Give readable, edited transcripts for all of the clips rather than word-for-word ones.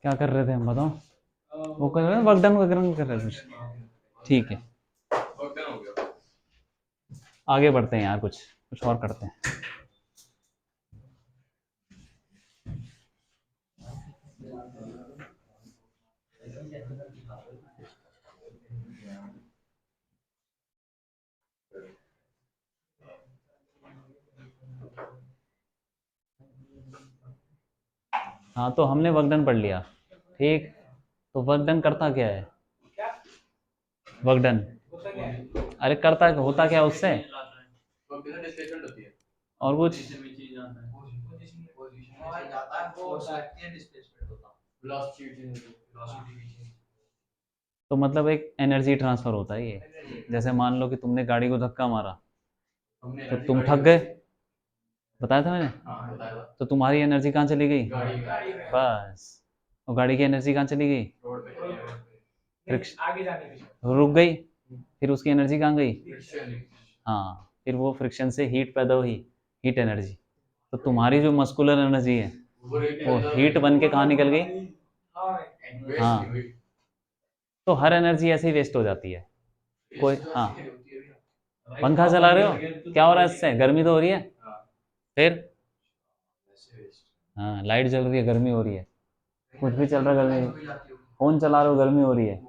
क्या कर रहे थे हम, बताओ। वो कर रहे हैं वर्क डन वगैरह कर रहे थे कुछ। ठीक है, आगे बढ़ते हैं यार, कुछ कुछ और करते हैं। हाँ, तो हमने वर्क डन पढ़ लिया, ठीक। तो वर्क डन करता क्या है? वर्क डन, अरे करता होता क्या है उससे? और कुछ? तो मतलब एक एनर्जी ट्रांसफर होता है ये। जैसे मान लो कि तुमने गाड़ी को धक्का मारा, तो तुम थक गए, बताया था मैंने। तो तुम्हारी एनर्जी कहाँ चली गई? बस। और गाड़ी की एनर्जी कहाँ चली गई? रुक गई। फिर उसकी एनर्जी कहाँ गई? हाँ, फिर वो फ्रिक्शन से हीट पैदा हुई, हीट एनर्जी। तो तुम्हारी जो मस्कुलर एनर्जी है वो हीट बन के कहाँ निकल गई? हाँ, तो हर एनर्जी ऐसे ही वेस्ट हो जाती है। कोई, हाँ, पंखा चला रहे हो, क्या हो रहा है इससे? गर्मी तो हो रही है। फिर हाँ, लाइट जल रही है, गर्मी हो रही है। कुछ भी चल रहा है, गर्मी। फोन चला रहे हो, गर्मी हो रही है।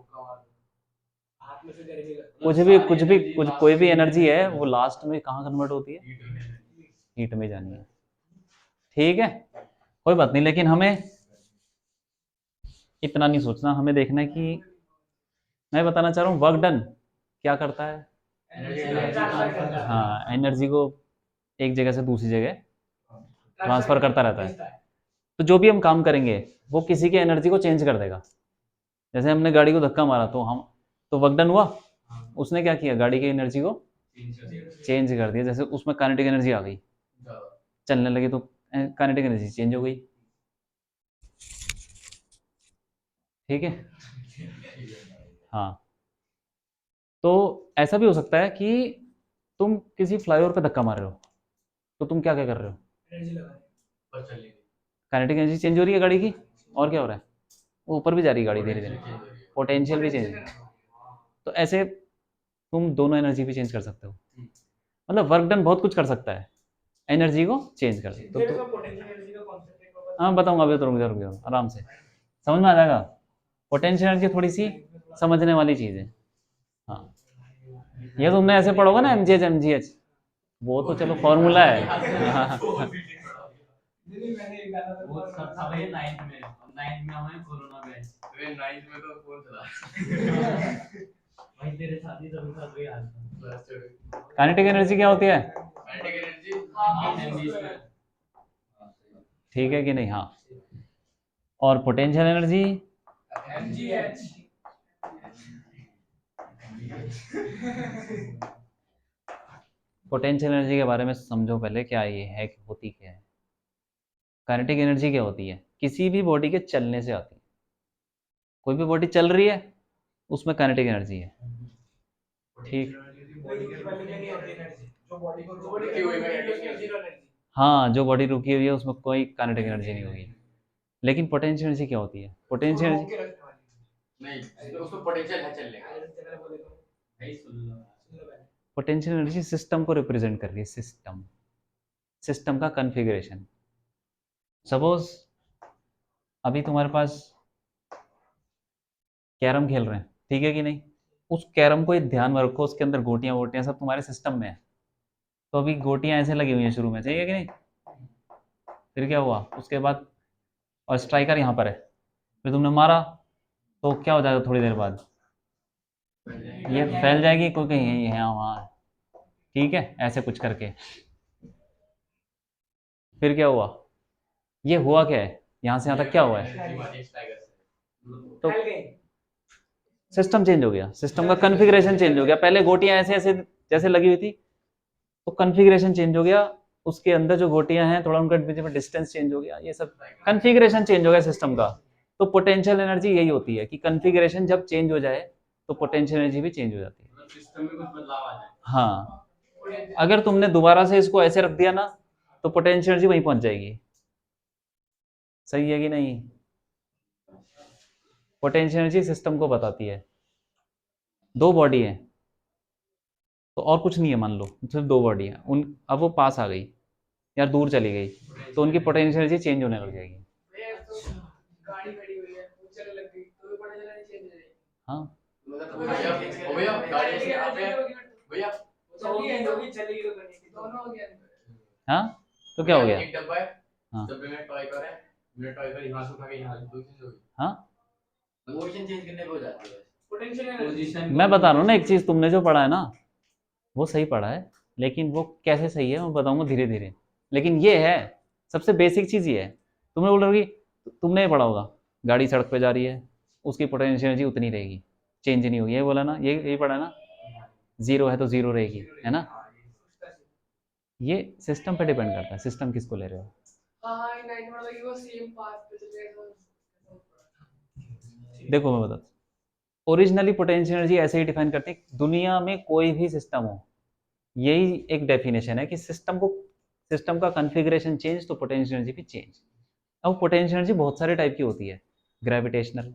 कुछ कोई भी एनर्जी है वो लास्ट में कहाँ कन्वर्ट होती है? हीट में जानी है। ठीक है, कोई बात नहीं, लेकिन हमें इतना नहीं सोचना, हमें देखना है कि मैं बताना चाह रहा हूँ वर्क डन क्या करता है। हाँ, एनर्जी को एक जगह से दूसरी जगह ट्रांसफर करता रहता है। तो जो भी हम काम करेंगे वो किसी की एनर्जी को चेंज कर देगा। जैसे हमने गाड़ी को धक्का मारा तो हम, तो वर्क डन हुआ। उसने क्या किया? गाड़ी की एनर्जी को चेंज कर दिया। जैसे उसमें काइनेटिक एनर्जी आ गई, चलने लगी, तो काइनेटिक एनर्जी चेंज हो गई। ठीक है, हाँ। तो ऐसा भी हो सकता है कि तुम किसी फ्लाईओवर पे धक्का मार रहे हो, तो तुम क्या क्या कर रहे हो? काइनेटिक एनर्जी चेंज हो रही है गाड़ी की। और क्या हो रहा है? वो ऊपर भी जा रही है गाड़ी धीरे धीरे, पोटेंशियल भी चेंज। तो ऐसे तुम दोनों एनर्जी भी चेंज कर सकते हो। मतलब वर्क डन बहुत कुछ कर सकता है, एनर्जी को चेंज कर सकते हो। तो हाँ, बताऊंगा, अभी तो रुक जाओ, आराम से समझ में आ जाएगा। पोटेंशियल एनर्जी थोड़ी सी समझने वाली चीज़ है। हाँ, ये तुमने ऐसे पढ़ोगे ना, एम जी एच, वो तो चलो फॉर्मूला है। हाँ, काइनेटिक एनर्जी क्या होती है? ठीक है कि नहीं? हाँ। और पोटेंशियल एनर्जी? पोटेंशियल एनर्जी के बारे में समझो पहले, क्या ये है, कि होती क्या है। काइनेटिक एनर्जी क्या होती है? किसी भी बॉडी के चलने से आती है। कोई भी बॉडी चल रही है, उसमें काइनेटिक एनर्जी है। ठीक, हाँ, जो बॉडी रुकी हुई है उसमें कोई काइनेटिक एनर्जी नहीं होगी। लेकिन पोटेंशियल एनर्जी क्या होती है? Potential energy, potential energy system को रिप्रेजेंट कर रही है। सिस्टम, सिस्टम का कॉन्फ़िगरेशन। सपोज अभी तुम्हारे पास कैरम खेल रहे हैं, ठीक है कि नहीं? उस कैरम को एक ध्यान में रखो, उसके अंदर गोटियां वोटियां सब तुम्हारे सिस्टम में है। तो अभी गोटियां ऐसे लगी हुई हैं शुरू में, ठीक है कि नहीं? फिर क्या हुआ उसके बाद? और स्ट्राइकर यहाँ पर है, फिर तुमने मारा, तो क्या हो जाएगा थोड़ी देर बाद? ये फैल जाएगी, कोई कहीं है यहाँ वहाँ, ठीक है, ऐसे कुछ करके। फिर क्या हुआ? ये हुआ क्या है? यहाँ से यहाँ तक क्या हुआ है? तो सिस्टम चेंज हो गया, सिस्टम का कॉन्फ़िगरेशन चेंज हो गया। पहले गोटियां ऐसे ऐसे जैसे लगी हुई थी, तो कॉन्फ़िगरेशन चेंज हो गया, उसके अंदर जो गोटियां हैं थोड़ा उनका बीच में डिस्टेंस चेंज हो गया, ये सब कन्फिग्रेशन चेंज हो गया सिस्टम का। तो पोटेंशियल एनर्जी यही होती है कि कन्फिग्रेशन जब चेंज हो जाए तो पोटेंशियल एनर्जी भी चेंज हो जाती है, सिस्टम में कुछ बदलाव आ जाए। हाँ, अगर तुमने दोबारा से इसको ऐसे रख दिया ना तो पोटेंशियल एनर्जी वहीं पहुंच जाएगी। सही है कि नहीं? पोटेंशियल एनर्जी सिस्टम को बताती है। दो बॉडी है तो और कुछ नहीं है, मान लो सिर्फ दो बॉडी है, उन अब वो पास आ गई या दूर चली गई तो उनकी पोटेंशियल एनर्जी चेंज होने लग जाएगी। गाड़ी खड़ी हुई है, वो चलने लग गई तो पोटेंशियल एनर्जी चेंज हो जाएगी। हाँ भैया गाड़ी से यहाँ पे भैया होगी चलेगी तो बनेगी, दोनों हो गया। हाँ तो क्या हो गया? एक डब्बा है, हाँ डब्बे में टॉय कर है, मेरा टॉय कर यहाँ से उठा के यहाँ दो चीज हो गई। हाँ पोजीशन चेंज करने पे हो जाती है पोटेंशियल एनर्जी। मैं बता रहा हूँ ना, एक चीज तुमने जो पढ़ा है ना वो सही पढ़ा है, लेकिन वो कैसे सही है मैं बताऊंगा धीरे धीरे। लेकिन ये है सबसे बेसिक चीज ये है। तुमने बोल रहे हो कि तुमने ये पढ़ा होगा गाड़ी सड़क पे जा रही है उसकी पोटेंशियल एनर्जी उतनी रहेगी, चेंज नहीं होगी, ये बोला ना, ये पढ़ा ना, जीरो है तो जीरो रहेगी, है ना? ये सिस्टम पे डिपेंड करता है, सिस्टम किसको ले रहे हो। देखो मैं बता, ओरिजिनली पोटेंशियल एनर्जी ऐसे ही डिफाइन करते हैं, दुनिया में कोई भी सिस्टम हो यही एक डेफिनेशन है कि सिस्टम का कॉन्फ़िगरेशन चेंज तो पोटेंशियल एनर्जी भी चेंज। अब पोटेंशियल एनर्जी बहुत सारे टाइप की होती है, ग्रेविटेशनल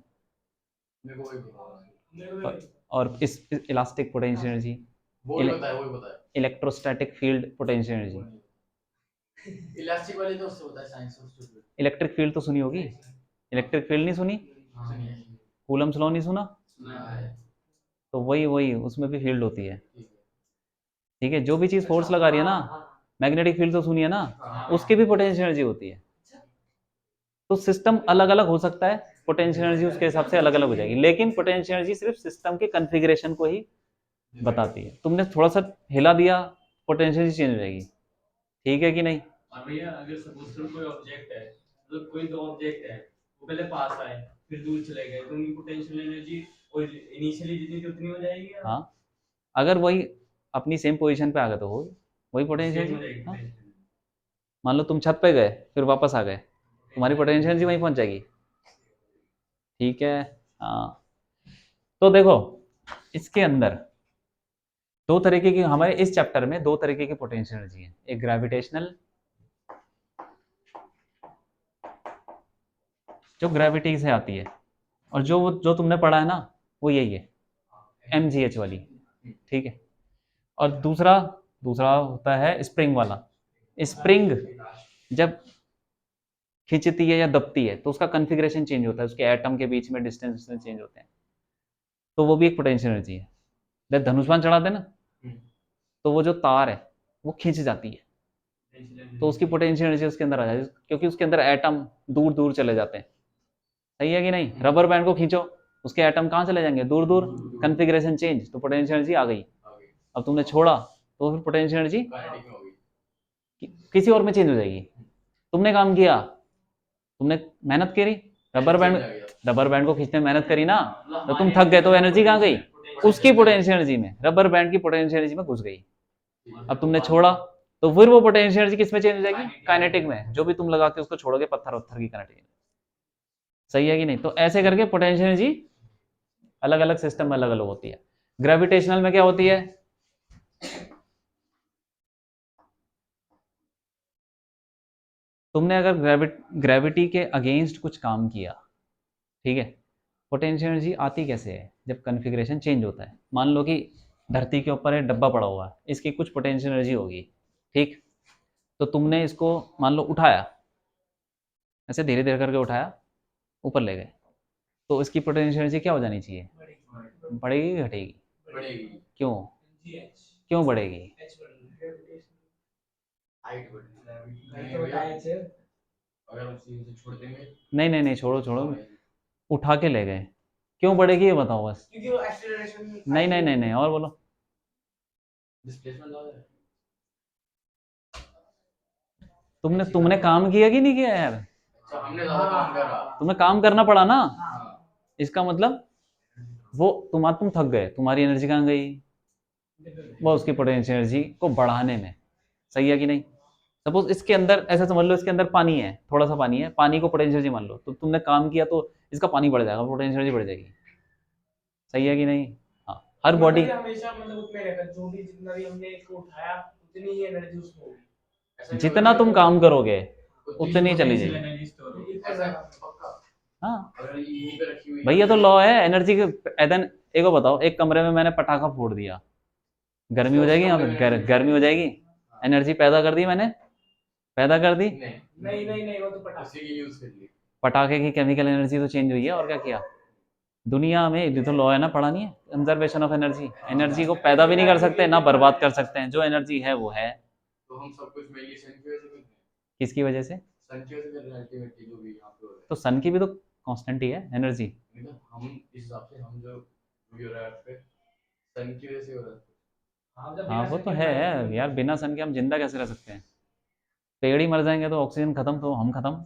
और इस elastic potential energy, electrostatic field potential energy. Elastic वाली तो उससे होता है साइंस में, इलेक्ट्रिक फील्ड तो सुनी होगी, इलेक्ट्रिक फील्ड नहीं सुनी? कूलम्स लॉ नहीं सुना? तो वही वही उसमें भी फील्ड होती है, ठीक है? जो भी चीज फोर्स लगा रही है ना, मैग्नेटिक फील्ड तो सुनिए ना, उसकी भी पोटेंशियल एनर्जी होती है। तो सिस्टम अलग अलग हो सकता है, पोटेंशियल एनर्जी उसके हिसाब से अलग अलग हो जाएगी, लेकिन पोटेंशियल एनर्जी सिर्फ सिस्टम के कॉन्फ़िगरेशन को ही बताती है। तुमने थोड़ा सा हिला दिया पोटेंशियल एनर्जी चेंज हो जाएगी, ठीक है कि नहीं? भैया अगर सपोज कोई ऑब्जेक्ट है, मतलब कोई दो ऑब्जेक्ट है, वो पहले पास आए फिर दूर चले गए तो उनकी पोटेंशियल एनर्जी इनिशियली जितनी थी उतनी हो जाएगी। हाँ, अगर वही अपनी सेम पोजीशन पे आ गए तो वही पोटेंशियल। मान लो तुम छत पे गए फिर वापस आ गए, तुम्हारी पोटेंशियल एनर्जी वहीं पहुंच जाएगी, ठीक है? हाँ, तो देखो इसके अंदर दो तरीके की, हमारे इस चैप्टर में दो तरीके की पोटेंशियल एनर्जी है, एक ग्रेविटेशनल जो ग्रेविटी से आती है, और जो तुमने पढ़ा है ना वो यही है mgh वाली, ठीक है? और दूसरा होता है स्प्रिंग वाला। स्प्रिंग जब खींचती है या दबती है तो उसका कॉन्फ़िगरेशन चेंज होता है, उसके एटम के बीच में डिस्टेंस चेंज होते हैं, तो वो भी एक पोटेंशियल एनर्जी है। जब धनुष्मान चढ़ाते हैं ना तो वो जो तार है वो खींच जाती है, तो उसकी पोटेंशियल एनर्जी उसके अंदर आ जाती है, क्योंकि उसके अंदर एटम दूर दूर चले जाते हैं। सही है कि नहीं? रबर बैंड को खींचो, उसके एटम कहाँ चले जाएंगे? दूर दूर, कॉन्फ़िगरेशन चेंज, तो पोटेंशियल एनर्जी आ गई। अब तुमने छोड़ा तो फिर पोटेंशियल एनर्जी किसी और में चेंज हो जाएगी। तुमने काम किया, तुमने मेहनत करी, रबर बैंड को खींचने में मेहनत करी ना, तो तुम थक गए तो एनर्जी कहाँ गई? उसकी पोटेंशियल एनर्जी में, रबर बैंड की पोटेंशियल एनर्जी में घुस गई। अब तुमने छोड़ा तो फिर वो पोटेंशियल एनर्जी किस में चेंज हो जाएगी? काइनेटिक में, जो भी तुम लगा के उसको छोड़ोगे, पत्थर वत्थर की काइनेटिक। सही है कि नहीं? तो ऐसे करके पोटेंशियल एनर्जी अलग अलग सिस्टम में अलग अलग होती है। ग्रेविटेशनल में क्या होती है? तुमने अगर ग्रेविटी के अगेंस्ट कुछ काम किया, ठीक है, पोटेंशियल एनर्जी आती कैसे है? जब कॉन्फ़िगरेशन चेंज होता है। मान लो कि धरती के ऊपर एक डब्बा पड़ा हुआ है, इसकी कुछ पोटेंशियल एनर्जी होगी, ठीक? तो तुमने इसको मान लो उठाया, ऐसे धीरे धीरे करके उठाया, ऊपर ले गए, तो इसकी पोटेंशियल एनर्जी क्या हो जानी चाहिए? बढ़ेगी कि घटेगी? क्यों? क्यों बढ़ेगी? नहीं नहीं नहीं, छोड़ो छोड़ो, उठा के ले गए, क्यों बढ़ेगी ये बताओ बस। नहीं नहीं नहीं नहीं, और बोलो। तुमने काम किया कि नहीं किया यार? हमने ज्यादा काम करा, तुम्हें काम करना पड़ा ना। इसका मतलब तुम थक गए, तुम्हारी एनर्जी कहाँ गई? वो उसकी पोटेंशियल एनर्जी को बढ़ाने में। सही है कि नहीं? सपोज इसके अंदर ऐसा समझ लो, इसके अंदर पानी है, थोड़ा सा पानी है, पानी को पोटेंशियल एनर्जी मान लो, तो तुमने काम किया तो इसका पानी बढ़ जाएगा, पोटेंशियल एनर्जी बढ़ जाएगी। सही है कि नहीं? हाँ, हर बॉडी हमेशा मतलब उतना ही रहता, जो भी जितना भी हमने इसको उठाया उतनी ही एनर्जी उसमें होगी। जितना तुम काम करोगे उतनी ही चली जाएगी। हाँ भैया, तो लॉ है एनर्जी के। एदन एक को बताओ, एक कमरे में मैंने पटाखा फोड़ दिया, गर्मी हो जाएगी यहाँ पे? गर्मी हो जाएगी? एनर्जी पैदा कर दी मैंने, पैदा कर दी? नहीं नहीं नहीं, वो तो पटाखे की यूज कर ली। पटाखे की केमिकल एनर्जी तो चेंज हुई है, और क्या किया दुनिया में? ये तो लॉ है ना, पढ़ा नहीं है? Conservation of energy. एनर्जी को पैदा भी नहीं कर सकते ना बर्बाद कर सकते हैं, जो एनर्जी है वो है। तो हम सब कुछ मेनली सन की वजह से करते हैं। किसकी वजह से? सन की वजह से कर रहे हैं अल्टीमेटली, जो भी यहाँ पे हो रहा है। तो सन की भी तो कांस्टेंट ही है एनर्जी। मतलब हम इस हिसाब से, हम जो भी हो रहा है अर्थ पे, सन की वजह से हो रहा है। हाँ वो तो है यार, बिना सन के हम जिंदा कैसे रह सकते हैं? पेड़ ही मर जाएंगे तो ऑक्सीजन खत्म, तो हम खत्म।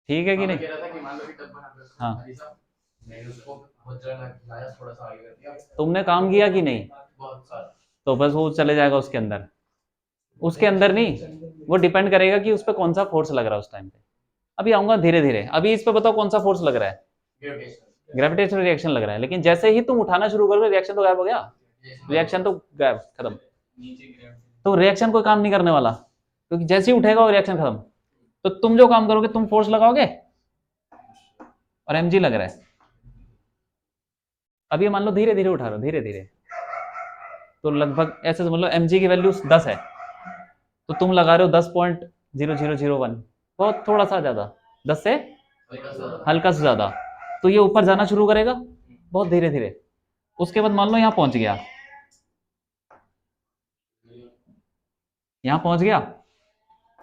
ठीक है कि नहीं? कह रहा था कि मान लो कि डब्बा हाँ, मैंने उसको बहुत जगह लाया, थोड़ा सा आगे कर दिया। तुमने काम किया कि नहीं? बहुत सारा। तो बस वो चले जाएगा उसके अंदर। उसके अंदर नहीं, वो डिपेंड करेगा कि उस पर कौन सा फोर्स लग रहा है उस टाइम पे। अभी आऊंगा धीरे धीरे, अभी इस पे बताओ कौन सा फोर्स लग रहा है? ग्रेविटेशनल रिएक्शन लग रहा है, लेकिन जैसे ही तुम उठाना शुरू करोगे रिएक्शन तो गायब हो गया, रिएक्शन तो गायब, खत्म। तो रिएक्शन कोई काम नहीं करने वाला, क्योंकि जैसे ही उठेगा वो रिएक्शन खत्म। तो तुम जो काम करोगे, तुम फोर्स लगाओगे और एमजी लग रहा है। अब ये मान लो धीरे धीरे उठा रहे हो, धीरे धीरे, तो लगभग ऐसे समझ लो एमजी की वैल्यू 10 है, तो तुम लगा रहे हो 10.0001, बहुत थोड़ा सा ज्यादा, 10 से हल्का से ज्यादा। तो ये ऊपर जाना शुरू करेगा बहुत धीरे धीरे। उसके बाद मान लो यहाँ पहुंच गया, यहाँ पहुंच गया,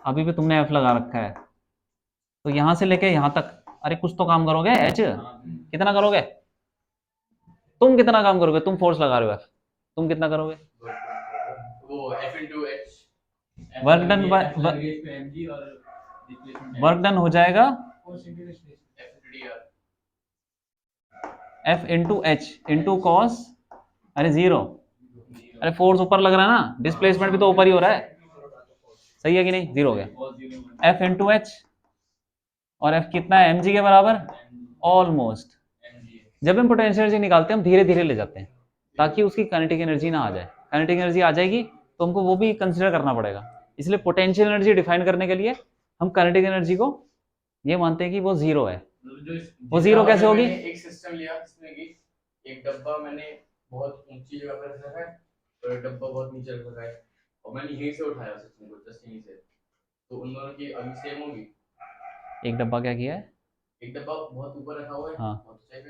अभी भी तुमने एफ लगा रखा है, तो यहां से लेके यहां तक, अरे कुछ तो काम करोगे एच, कितना करोगे? तुम कितना काम करोगे? तुम फोर्स लगा रहे हो एफ, तुम कितना करोगे? वो F into H, work done, work done हो जाएगा F into H into cos, अरे जीरो, अरे फोर्स ऊपर लग रहा है ना, डिस्प्लेसमेंट भी तो ऊपर ही हो रहा है, सही है कि नहीं? जीरो हो गया एफ इंटू एच, और एफ कितना है एम जी के बराबर? ऑलमोस्ट। जब हम पोटेंशियल एनर्जी निकालते हैं हम धीरे धीरे ले जाते हैं, ताकि उसकी काइनेटिक एनर्जी ना आ जाए। काइनेटिक एनर्जी आ जाएगी तो हमको वो भी कंसिडर करना पड़ेगा। इसलिए पोटेंशियल एनर्जी डिफाइन करने के लिए हम काइनेटिक एनर्जी को ये मानते हैं कि वो जीरो है। वो जीरो कैसे होगी? एक सिस्टम लिया जिसमें कि एक डब्बा मैंने बहुत ऊंची जगह पर रखा है और एक डब्बा बहुत नीचे रखा है, और मैंने यहीं से उठाया सिस्टम को, जस्ट यहीं से, तो उन दोनों की अभी सेम होगी। एक डब्बा क्या किया है? एक डब्बा बहुत ऊपर रखा हुआ है, हाँ, बहुत ऊंचाई पे,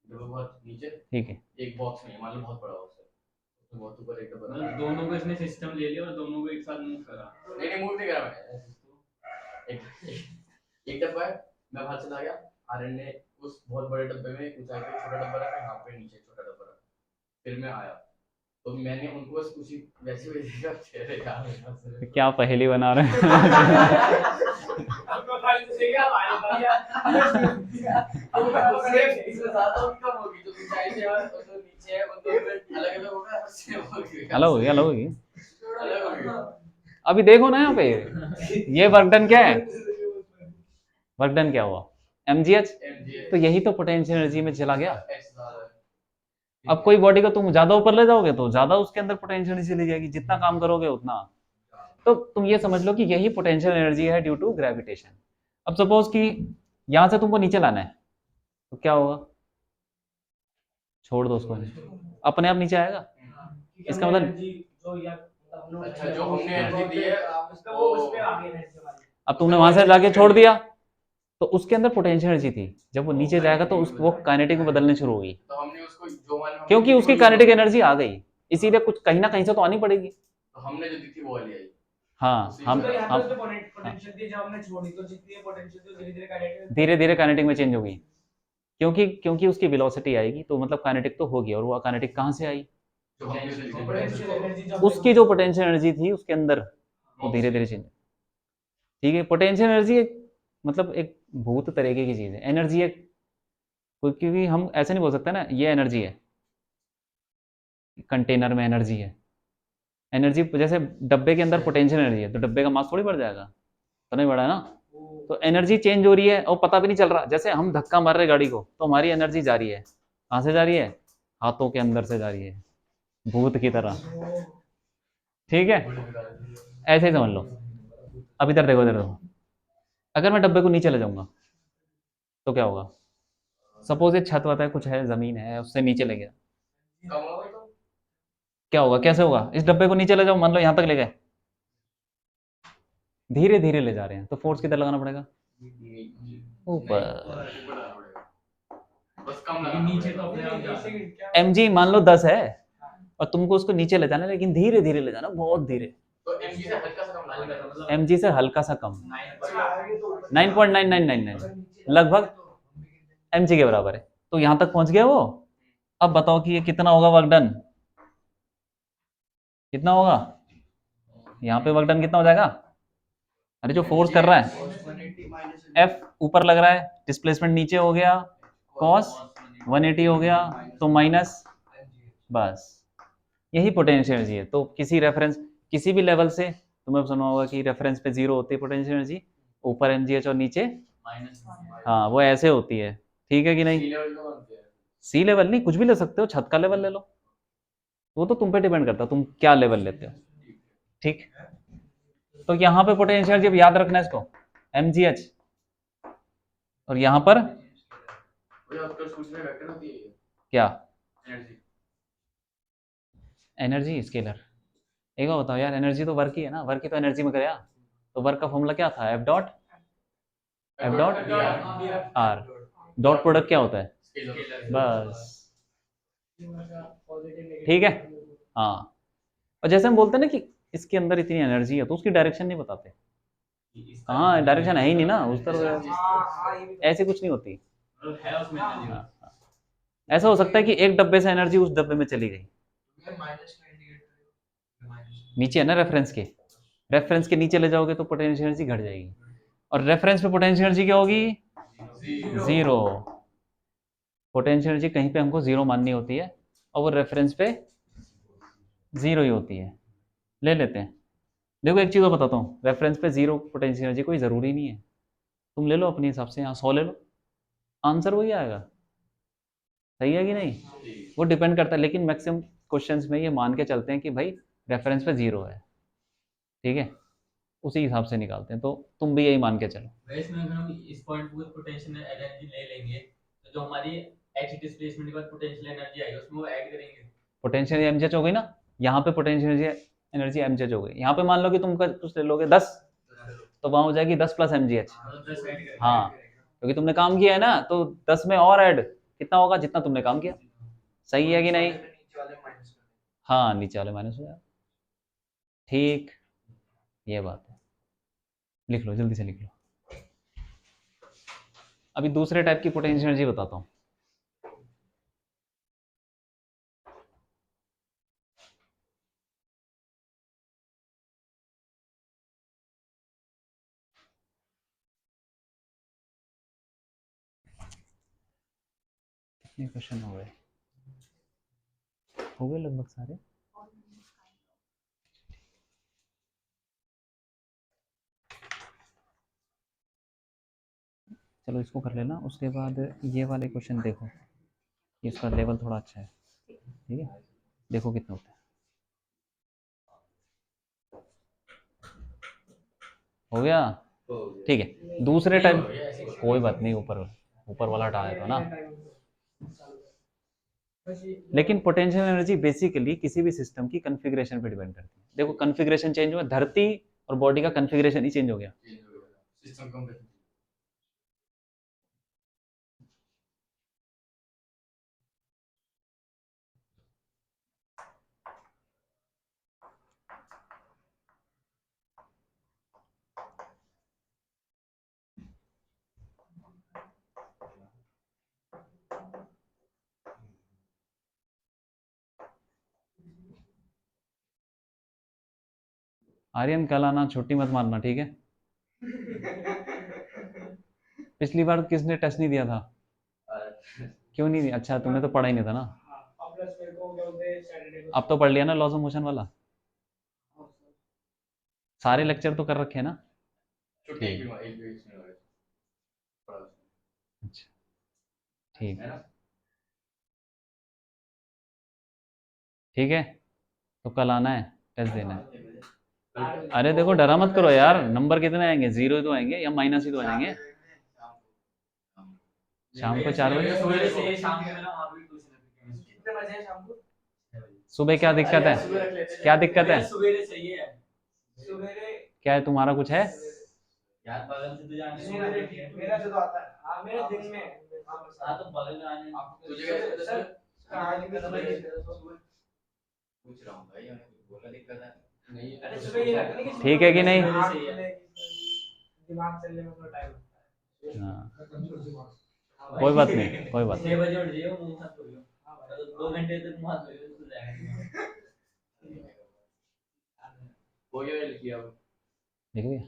डब्बा बहुत नीचे, ठीक है। एक बॉक्स में मान लो बहुत बड़ा बॉक्स है, उसमें बहुत ऊपर एक डब्बा, मतलब दोनों को इसने सिस्टम ले लिया और दोनों को एक साथ मूव करा। नहीं मूव नहीं करा मैंने, एक डब्बा है, मैं बाहर चला गया, आर्यन ने उस बहुत बड़े डब्बे में ऊंचाई पे छोटा डब्बा रखा, यहाँ पे नीचे छोटा डब्बा रखा, फिर मैं आया तो मैंने उनको बस उसी वैसे वैसे का चेहरे का क्या पहेली बना रहे हैं? अलग होगी। अभी देखो ना यहाँ पे, ये वर्क डन क्या है? वर्क डन क्या हुआ? mgh। तो यही तो पोटेंशियल एनर्जी में चला गया। अब कोई बॉडी को तुम ज्यादा ऊपर ले जाओगे तो ज्यादा उसके अंदर पोटेंशियल एनर्जी चली जाएगी, जितना काम करोगे उतना। तो तुम ये समझ लो कि यही पोटेंशियल एनर्जी है ड्यू टू ग्रेविटेशन। अब सपोज कि यहां से तुमको नीचे लाना है, तो क्या होगा? छोड़ दो उसको, अपने आप नीचे आएगा। इसका मतलब जो हमने एनर्जी दी है उसका वो उस पे आ गई एनर्जी हमारी। अब तुमने वहां से लाके छोड़ दिया, तो उसके अंदर पोटेंशियल एनर्जी थी, जब वो नीचे जाएगा तो वो काइनेटिक में बदलने शुरू होगी, तो हमने उसको जो माने, क्योंकि उसकी काइनेटिक एनर्जी आ गई, इसीलिए कुछ कहीं ना कहीं से तो आनी पड़ेगी। तो हमने जो दी थी वो वाली आई। हाँ, हम पोटेंशियल दी, जब हमने छोड़ी तो जितनी पोटेंशियल थी धीरे धीरे काइनेटिक में चेंज होगी, क्योंकि क्योंकि उसकी वेलोसिटी आएगी, तो मतलब काइनेटिक तो होगी। और वो काइनेटिक कहाँ से आई? उसकी जो पोटेंशियल एनर्जी थी उसके अंदर, वो धीरे धीरे चेंज। ठीक है, पोटेंशियल एनर्जी एक मतलब एक भूत तरीके की चीज है। एनर्जी एक, क्योंकि हम ऐसे नहीं बोल सकते ना ये एनर्जी है, कंटेनर में एनर्जी है, एनर्जी जैसे डब्बे के अंदर पोटेंशियल एनर्जी है तो डब्बे का मास थोड़ी बढ़ जाएगा, तो नहीं बढ़ा है ना। तो एनर्जी चेंज हो रही है और पता भी नहीं चल रहा। जैसे हम धक्का मार रहे गाड़ी को तो हमारी एनर्जी जा रही है, कहाँ से जा रही है, हाथों के अंदर से जा रही है, भूत की तरह। ठीक है, ऐसे ही समझ लो। अब इधर देखो, इधर देखो, अगर मैं डब्बे को नीचे ले जाऊंगा तो क्या होगा। सपोज ये छत वत है, कुछ है, जमीन है, उससे नीचे ले गया, क्या होगा, कैसे होगा। इस डब्बे को नीचे ले जाओ, मान लो यहाँ तक ले गए, धीरे धीरे ले जा रहे हैं, तो फोर्स किधर लगाना पड़ेगा, ऊपर। बस कम लगा, नीचे तो अपने आप जा रहा है। एम मान लो 10 है और तुमको उसको नीचे ले जाना है, लेकिन धीरे धीरे ले जाना, बहुत धीरे। तो एमजी से हल्का सा कम लगाना, मतलब एम से हल्का सा कम, 9.9999 लगभग एम के बराबर है। तो यहां तक पहुंच गया वो। अब बताओ कि ये कितना होगा वर्क डन, कितना होगा यहाँ पे वर्क डन कितना हो जाएगा। अरे जो फोर्स कर रहा है एफ ऊपर लग रहा है, डिस्प्लेसमेंट नीचे हो गया, कॉस 180 हो गया, तो माइनस, बस यही पोटेंशियल एनर्जी है। तो किसी रेफरेंस, किसी भी लेवल से तुम्हें सुना होगा कि रेफरेंस पे 0 होती है पोटेंशियल एनर्जी, ऊपर एमजीएच और नीचे माइनस। हाँ वो ऐसे होती है, ठीक है कि नहीं। सी लेवल नहीं, कुछ भी ले सकते हो, छत का लेवल ले लो, वो तो तुम पे डिपेंड करता है तुम क्या लेवल लेते हो। ठीक, तो यहाँ पे पोटेंशियल जब याद रखना है इसको, एमजीएच, और यहाँ पर क्या, एनर्जी स्केलर। एक बार बताओ यार, एनर्जी तो वर्क ही है ना, वर्क ही तो एनर्जी में गया। तो वर्क का फॉर्मूला क्या था, F dot are, dot product क्या होता है, बस। ठीक है, हाँ। और जैसे हम बोलते हैं ना कि इसके अंदर इतनी एनर्जी है, तो उसकी डायरेक्शन नहीं बताते। हाँ, डायरेक्शन है ही नहीं ना उस तरफ, ऐसी कुछ नहीं होती। हाँ, ऐसा हो सकता है कि एक डब्बे से एनर्जी उस डब्बे में चली गई, नीचे है ना रेफरेंस के, रेफरेंस के नीचे ले जाओगे तो पोटेंशियल एनर्जी घट जाएगी, और रेफरेंस पे पोटेंशियल एनर्जी क्या होगी, जीरो। पोटेंशियल एनर्जी कहीं पे हमको जीरो माननी होती है और वो रेफरेंस पे जीरो ही होती है, ले लेते हैं। देखो एक चीज़ और बताता हूँ, रेफरेंस पे जीरो पोटेंशियल एनर्जी कोई ज़रूरी नहीं है, तुम ले लो अपने हिसाब से, यहाँ 100 ले लो, आंसर वही आएगा। सही है कि नहीं, वो डिपेंड करता है, लेकिन मैक्सिमम क्वेश्चंस में ये मान के चलते हैं कि भाई रेफरेंस पे जीरो है, ठीक है, उसी हिसाब से निकालते हैं। तो तुम भी यही मान के चलो। इसमें अगर हम इस पॉइंट पे पोटेंशियल एनर्जी ले लेंगे तो जो हमारी एच डिस्प्लेसमेंट के बाद पोटेंशियल एनर्जी आएगी उसमें वो ऐड करेंगे, पोटेंशियल एमजेच हो गई ना, यहाँ पे पोटेंशियल एनर्जी एमजेच हो गई। यहाँ पे मान लो कि तुम कुछ ले लोगे 10, तो वहां हो जाएगी 10 प्लस एमजीएच। हाँ, क्योंकि तुमने काम किया है ना, तो 10 में और ऐड कितना होगा, जितना तुमने काम किया। सही है कि नहीं, हाँ नीचे वाले माइनस हो जाएगा। ठीक, ये बात है। लिख लो, जल्दी से लिख लो। अभी दूसरे टाइप की पोटेंशियल एनर्जी बताता हूँ। कितने क्वेश्चन हो गए लगभग सारे। चलो इसको कर लेना, उसके बाद ये वाले क्वेश्चन देखो, इसका लेवल थोड़ा अच्छा है, ठीक है, देखो कितना होता है। हो गया, ठीक है। दूसरे टाइप, कोई बात नहीं, ऊपर ऊपर वाला हटाया था ना। लेकिन पोटेंशियल एनर्जी बेसिकली किसी भी सिस्टम की कॉन्फ़िगरेशन पे डिपेंड करती है। देखो कॉन्फ़िगरेशन चेंज हुआ, धरती और बॉडी का कॉन्फ़िगरेशन ही चेंज हो गया। आर्यन कल आना, छुट्टी मत मारना, ठीक है। पिछली बार किसने टेस्ट नहीं दिया था, क्यों नहीं दिया, अच्छा तुमने तो पढ़ा ही नहीं था ना। अब तो पढ़ लिया ना लॉस ऑफ मोशन वाला। सारे लेक्चर तो कर रखे हैं ना? छुट्टी ठीक। एक भी इसमें हो गई। पढ़ा उसने। अच्छा ठीक है ना? ठीक है, तो कल आना है, टेस्ट देना है। अरे देखो डरा मत करो यार, नंबर कितने आएंगे, 0 तो आएंगे या माइनस ही तो आ जाएंगे। शाम को 4 बजे। सवेरे से शाम को मेरा वहाँ पे भी ट्यूशन है। कितने बजे है शाम को? सुबह क्या दिक्कत है? सुबह रख लेते हैं। क्या दिक्कत है? सवेरे सही है। सवेरे क्या है, तुम्हारा कुछ है? यार बगल से तो जाने सवेरे ठीक मेरा से तो आता है। हाँ मेरे दिन में हाँ तो बगल में आने तुझे कैसे सर आज भी पूछ रहा हूँ भाई उन्हें कुछ बोला दिक्कत है नहीं? अरे सुबह ये रखने की ठीक है कि नहीं? दिमाग चलने में थोड़ा टाइम लगता है। हाँ कोई बात नहीं, कोई बात 6 बजे उठ जाइयो मुंह हाथ धो लो। तो 2 घंटे तक मुंह हाथ धो लो तो जाएगा। हो गया लिखिए अब। नहीं।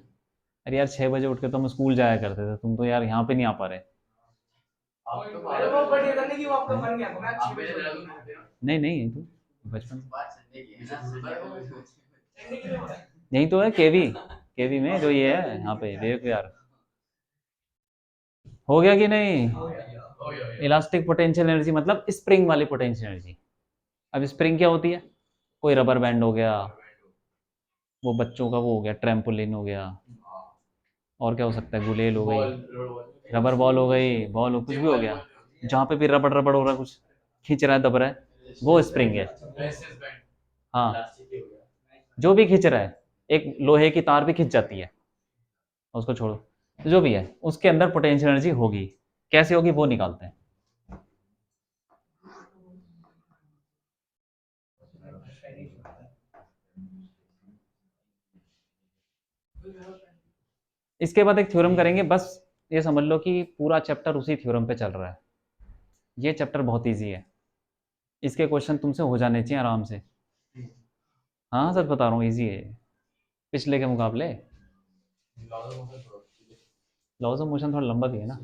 अरे यार 6 बजे उठ के तो हम स्कूल जाया करते थे, तुम तो यार यहाँ पे नहीं आ पा रहे। आप तो मेरे को बढ़िया करने की वो आपका बन गया था मैं 6 बजे नहीं नहीं, तो बचपन बात संडे की है ना संडे की है। यही तो है, केवी केवी में जो ये है यहाँ पे विवेक विहार। हो गया कि नहीं? हो गया इलास्टिक पोटेंशियल एनर्जी मतलब स्प्रिंग वाली पोटेंशियल एनर्जी। अब स्प्रिंग क्या होती है? कोई रबर बैंड हो गया, वो बच्चों का वो हो गया ट्रैम्पोलिन हो गया, और क्या हो सकता है, गुलेल हो गई, रबर बॉल हो गई, बॉल हो कुछ भी हो गया, जहाँ पे भी रबड़ रबड़ हो रहा है, कुछ खींच रहा है दब रहा है, वो स्प्रिंग है। हाँ, जो भी खींच रहा है, एक लोहे की तार भी खींच जाती है, उसको छोड़ो, तो जो भी है उसके अंदर पोटेंशियल एनर्जी होगी, कैसे होगी वो निकालते हैं। इसके बाद एक थ्योरम करेंगे, बस ये समझ लो कि पूरा चैप्टर उसी थ्योरम पे चल रहा है। ये चैप्टर बहुत इजी है, इसके क्वेश्चन तुमसे हो जाने चाहिए आराम से। हाँ सच बता रहा हूँ, इजी है पिछले के मुकाबले। लॉज ऑफ मोशन थोड़ा लंबा भी है ना।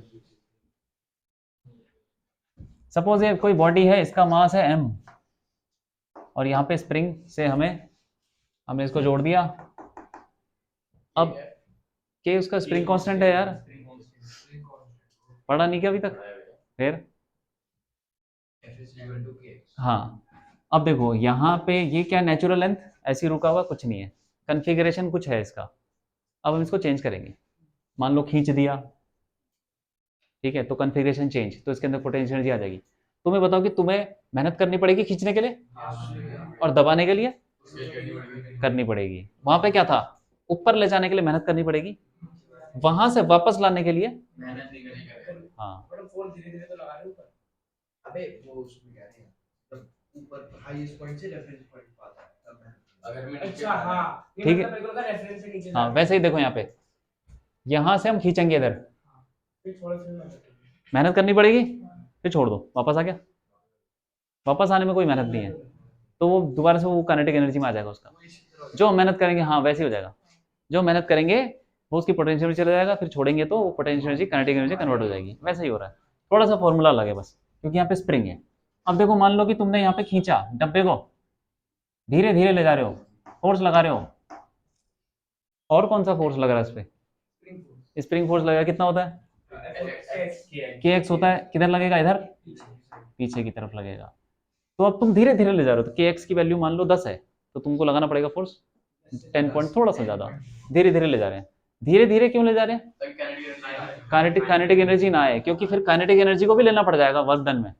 सपोज ये कोई बॉडी है, इसका मास है m, और यहाँ पे स्प्रिंग से हमने इसको जोड़ दिया। अब के उसका स्प्रिंग कांस्टेंट है यार, पढ़ा नहीं क्या अभी तक? फिर हाँ, अब देखो यहाँ पे ये क्या नेचुरल लेंथ, ऐसी रुका हुआ कुछ नहीं है, कन्फिग्रेशन कुछ है इसका। अब हम इसको चेंज करेंगे, मान लो खींच दिया, ठीक है, तो कन्फिग्रेशन चेंज, तो इसके अंदर पोटेंशियल एनर्जी आ जाएगी। तुम्हें बताओ कि तुम्हें मेहनत करनी पड़ेगी खींचने के लिए और दबाने के लिए करनी पड़ेगी। वहां पे क्या था, ऊपर ले जाने के लिए मेहनत करनी पड़ेगी, वहां से वापस लाने के लिए मेहनत नहीं करेंगे। हाँ। फोन धीरे-धीरे तो लगा रहे ऊपर। अबे वो उसमें कह रहे हैं मतलब ऊपर हाईएस्ट पॉइंट से रेफरेंस पॉइंट पाता है तब मैं अगर मैं अच्छा हाँ ठीक है, बिल्कुल का रेफरेंस से नीचे हाँ वैसे ही देखो यहाँ पे, यहाँ से हम खींचेंगे इधर, फिर थोड़ा सा मेहनत करनी पड़ेगी, फिर छोड़ दो, वापस आ गया, वापस आने में कोई मेहनत नहीं है, तो वो दोबारा से वो काइनेटिक एनर्जी में आ जाएगा उसका। जो हम मेहनत करेंगे हाँ वैसे ही हो जाएगा, जो मेहनत करेंगे वो उसकी पोटेंशियल में चला जाएगा, फिर छोड़ेंगे तो वो potential energy kinetic energy convert हो जाएगी। वैसे ही हो रहा है, थोड़ा सा फॉर्मूला अलग है बस, क्योंकि यहाँ पे स्प्रिंग है। अब देखो मान लो कि तुमने यहाँ पे खींचा डब्बे को, धीरे धीरे ले जा रहे हो, फोर्स लगा रहे हो, और कौन सा फोर्स लग रहा है इस पे? स्प्रिंग फोर्स लगेगा, कितना होता है? के एक्स होता है, किधर लगेगा? इधर पीछे की तरफ लगेगा। तो अब तुम धीरे धीरे ले जा रहे हो, तो के एक्स की वैल्यू मान लो 10 है, तो तुमको लगाना पड़ेगा फोर्स 10 पॉइंट थोड़ा सा ज्यादा। धीरे धीरे ले जा रहे हैं, धीरे धीरे क्यों ले जा रहे हैं? काइनेटिक एनर्जी ना आए, क्योंकि फिर काइनेटिक एनर्जी को भी लेना पड़ जाएगा वर्क डन में।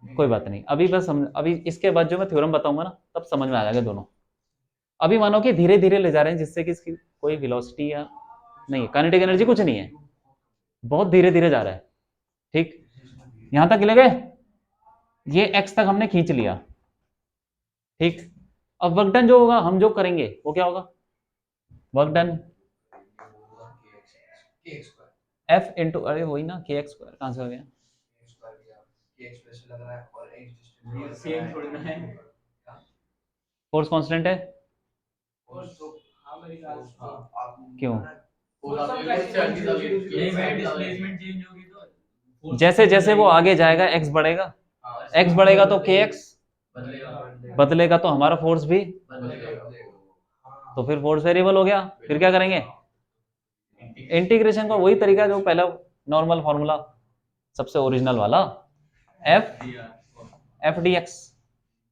कोई बात नहीं, अभी बस अभी इसके बाद जो मैं थ्योरम बताऊंगा ना तब समझ में आ जाएगा दोनों। अभी मानो कि धीरे धीरे ले जा रहे हैं, जिससे कि इसकी कोई वेलोसिटी या नहीं, काइनेटिक एनर्जी कुछ नहीं है, बहुत धीरे धीरे जा रहा है। ठीक, यहां तक ले गए, ये एक्स तक हमने खींच लिया। ठीक, अब वर्क डन जो होगा, हम जो करेंगे वो क्या होगा? वर्क डन एफ इंटू, अरे वही ना, के एक्स स्क्वायर कहां से हो गया? फोर्स कांस्टेंट है क्यों? जैसे जैसे वो आगे जाएगा एक्स बढ़ेगा, एक्स बढ़ेगा तो के एक्स बदलेगा तो हमारा फोर्स भी, तो फिर फोर्स वेरिएबल हो गया। फिर क्या करेंगे, इंटीग्रेशन का वही तरीका जो पहला नॉर्मल फॉर्मूला सबसे ओरिजिनल वाला, एफ डी एक्स,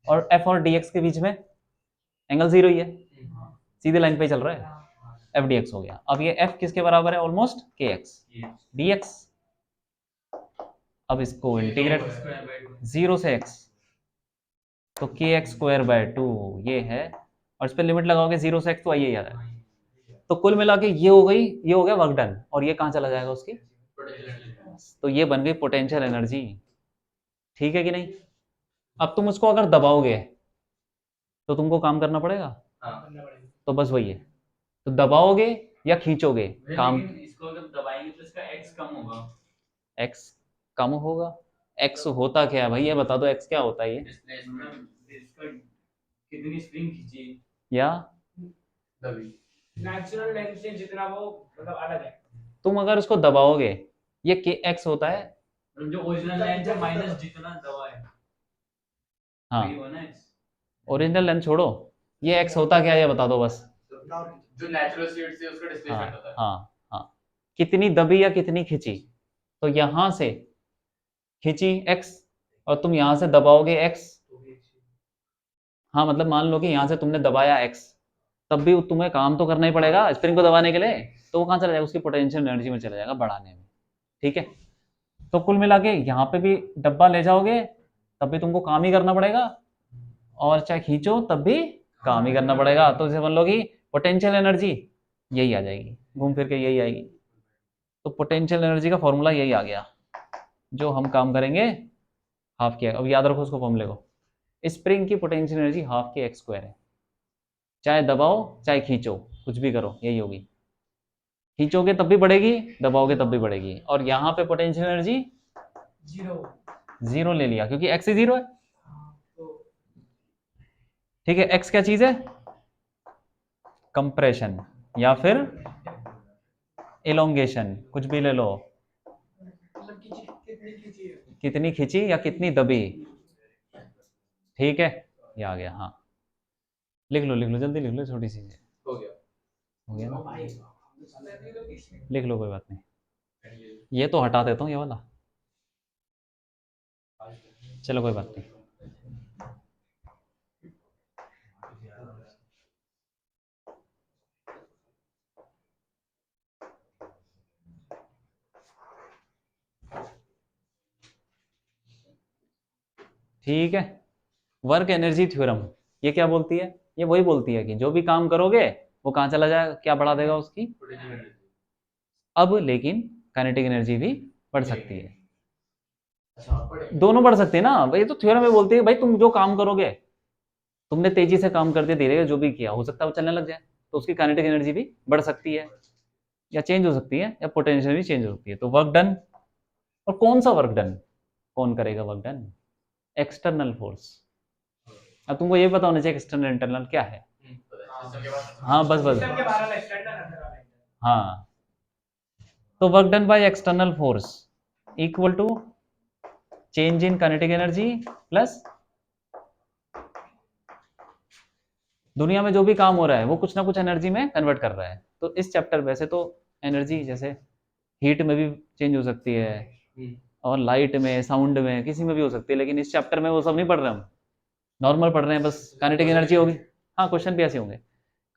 और एफ और डी एक्स के बीच में एंगल जीरो ही है, सीधे लाइन पे चल रहा है, एफ डी एक्स हो गया। अब ये एफ किसके बराबर है, ऑलमोस्ट के एक्स डी एक्स। अब इसको इंटीग्रेट जीरो से एक्स, तो के एक्स स्क्वायर बाय टू ये है, और इस पर लिमिट लगाओगे जीरो से एक्स तो आइए यार, तो कुल मिला के ये हो गई, ये हो गया वर्क डन, और ये कहाँ चला जाएगा उसकी, तो ये बन गई पोटेंशियल एनर्जी। ठीक है कि नहीं। अब तुम उसको अगर दबाओगे तो तुमको काम करना पड़ेगा, तो बस वही है, तो दबाओगे या खींचोगे काम, इसको अगर दबाएंगे तो इसका x कम होगा। एक्स कम होगा, एक्स होता क्या है भाई, ये बता दो एक्स क्या होता है ये, इसका कितनी स्प्रिंग खींची या नेचुरल लेंथ से जितना वो मतलब अलग है। तुम अगर उसको दबाओगे, ये के एक्स होता है, जो ओरिजिनल लेंथ है माइनस जितना दबा है, हाँ वही होना है। ओरिजिनल लेंथ छोड़ो, ये एक्स होता क्या है ये बता दो बस, जो नेचुरल स्पीड से उसका डिस्प्लेसमेंट होता है। हाँ हाँ, कितनी दबी या कितनी खींची, तो यहां से खींची एक्स, और तुम यहां से दबाओगे एक्स, हाँ मतलब मान लो कि यहां से तुमने दबाया एक्स, तब भी तुम्हें काम तो करना ही पड़ेगा स्प्रिंग को दबाने के लिए, तो वो कहाँ चला जाएगा, उसकी पोटेंशियल एनर्जी में चला जाएगा बढ़ाने में। ठीक है, तो कुल मिला के यहाँ पे भी डब्बा ले जाओगे तब भी तुमको काम ही करना पड़ेगा, और चाहे खींचो तब भी काम ही करना पड़ेगा, तो इसे मान लो कि पोटेंशियल एनर्जी यही आ जाएगी, घूम फिर के यही आएगी। तो पोटेंशियल एनर्जी का फॉर्मूला यही आ गया, जो हम काम करेंगे हाफ के, अब याद रखो उसको फॉर्मूले को, स्प्रिंग की पोटेंशियल एनर्जी हाफ के एक्स स्क्वायर है, चाहे दबाओ चाहे खींचो कुछ भी करो यही होगी, खींचोगे तब भी बढ़ेगी, दबाओगे तब भी बढ़ेगी, और यहाँ पे पोटेंशियल एनर्जी जीरो ले लिया क्योंकि एक्स ही जीरो है। ठीक है, एक्स क्या चीज है, कंप्रेशन या फिर इलोंगेशन, कुछ भी ले लो, कितनी खींची या कितनी दबी। ठीक है, ये आ गया, हाँ लिख लो जल्दी लिख लो, छोटी सी हो गया ना, लिख लो कोई बात नहीं, ये तो हटा देता हूँ ये वाला, चलो कोई बात नहीं। ठीक है, वर्क एनर्जी थ्योरम ये क्या बोलती है, ये वही बोलती है कि जो भी काम करोगे वो कहाँ चला जाएगा, क्या बढ़ा देगा उसकी, अब लेकिन काइनेटिक एनर्जी भी बढ़ सकती है, दोनों बढ़ सकती है ना भाई, तो थ्योरम में बोलती है भाई तुम जो काम करोगे, तुमने तेजी से काम कर दिया धीरे जो भी किया, हो सकता है वो चलने लग जाए, तो उसकी काइनेटिक एनर्जी भी बढ़ सकती है या चेंज हो सकती है, या पोटेंशियल भी चेंज हो सकती है। तो वर्क डन, और कौन सा वर्क डन, कौन करेगा वर्क डन, एक्सटर्नल फोर्स। अब तुमको ये पता होना चाहिए एक्सटर्नल इंटरनल क्या है, हाँ बस हाँ, तो work done by external force equal to change in kinetic energy plus दुनिया में जो भी काम हो रहा है वो कुछ ना कुछ एनर्जी में कन्वर्ट कर रहा है। तो इस चैप्टर वैसे तो एनर्जी जैसे हीट में भी चेंज हो सकती है, और लाइट में, साउंड में, किसी में भी हो सकती है, लेकिन इस चैप्टर में वो सब नहीं पढ़ रहे हम, नॉर्मल पढ़ रहे हैं बस। काइनेटिक एनर्जी होगी, हाँ क्वेश्चन भी ऐसे होंगे,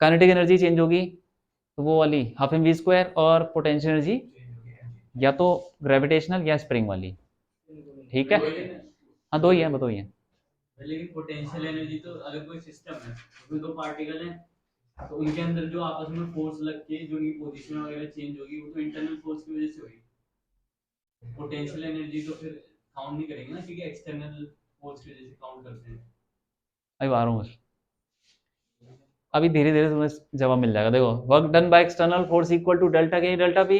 काइनेटिक एनर्जी चेंज होगी तो वो वाली हाफ एम वी स्क्वायर, और पोटेंशियल एनर्जी या तो ग्रेविटेशनल या स्प्रिंग वाली। ठीक है, हाँ दो ही है, बताओ ये। लेकिन पोटेंशियल एनर्जी तो अगर कोई सिस्टम है उसमें दो पार्टिकल हैं, तो उनके अंदर जो आपस में फोर्स लग के जो उनकी पोजीशन वगैरह चेंज होगी वो तो इंटरनल फोर्स की वजह से होगी। पोटेंशियल एनर्जी तो फिर काउंट नहीं करेंगे ना, क्योंकि एक्सटर्नल फोर्स की वजह से काउंट करते हैं। अभी आ रहा हूँ, अभी धीरे धीरे तुम्हें जवाब मिल जाएगा। देखो, work done by external force equal to delta K delta P,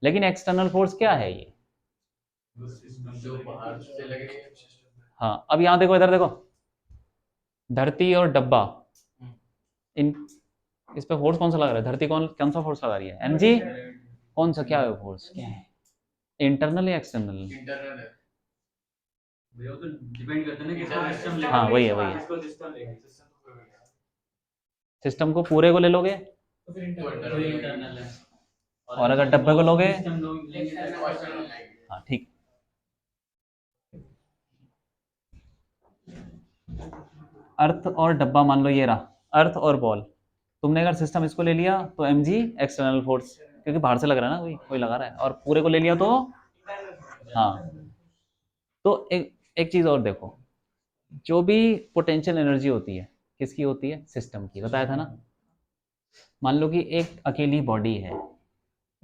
लेकिन एक्सटर्नल फोर्स क्या है ये, जो बाहर से लग रही है। हाँ अब यहाँ देखो, इधर देखो, धरती और डब्बा, इन इस पे फोर्स कौन सा लग रहा है, धरती कौन सा फोर्स लगा रही है, एमजी, कौन सा क्या है फोर्स, क्या है, इंटरनल या एक्सटर्नल, इंटरनल है। भैया वो तो डिपेंड करता है ना किसको सिस्टम लेगा। हाँ, वही है, वही है। किसको सिस्टम लेगा, सिस्टम तो कोई भी नहीं। सिस्टम को पूरे को ले लोगे, तो फिर तो इंटरनल इंटरनल है। और अगर डब्बे को लोगे, सिस्टम लेंगे तो एक्सटर्नल लेंगे। हाँ ठीक। अर्थ और डब्बा मान लो ये रहा, अर्थ और बॉल। तुमने अगर सिस्टम इसको ले लिया तो एम जी एक्सटर्नल फोर्स, क्योंकि बाहर से लग रहा है ना, कोई कोई लगा रहा है, और पूरे को ले लिया तो हाँ। तो एक चीज और देखो, जो भी पोटेंशियल एनर्जी होती है किसकी होती है, सिस्टम की, बताया था ना। मान लो कि एक अकेली बॉडी है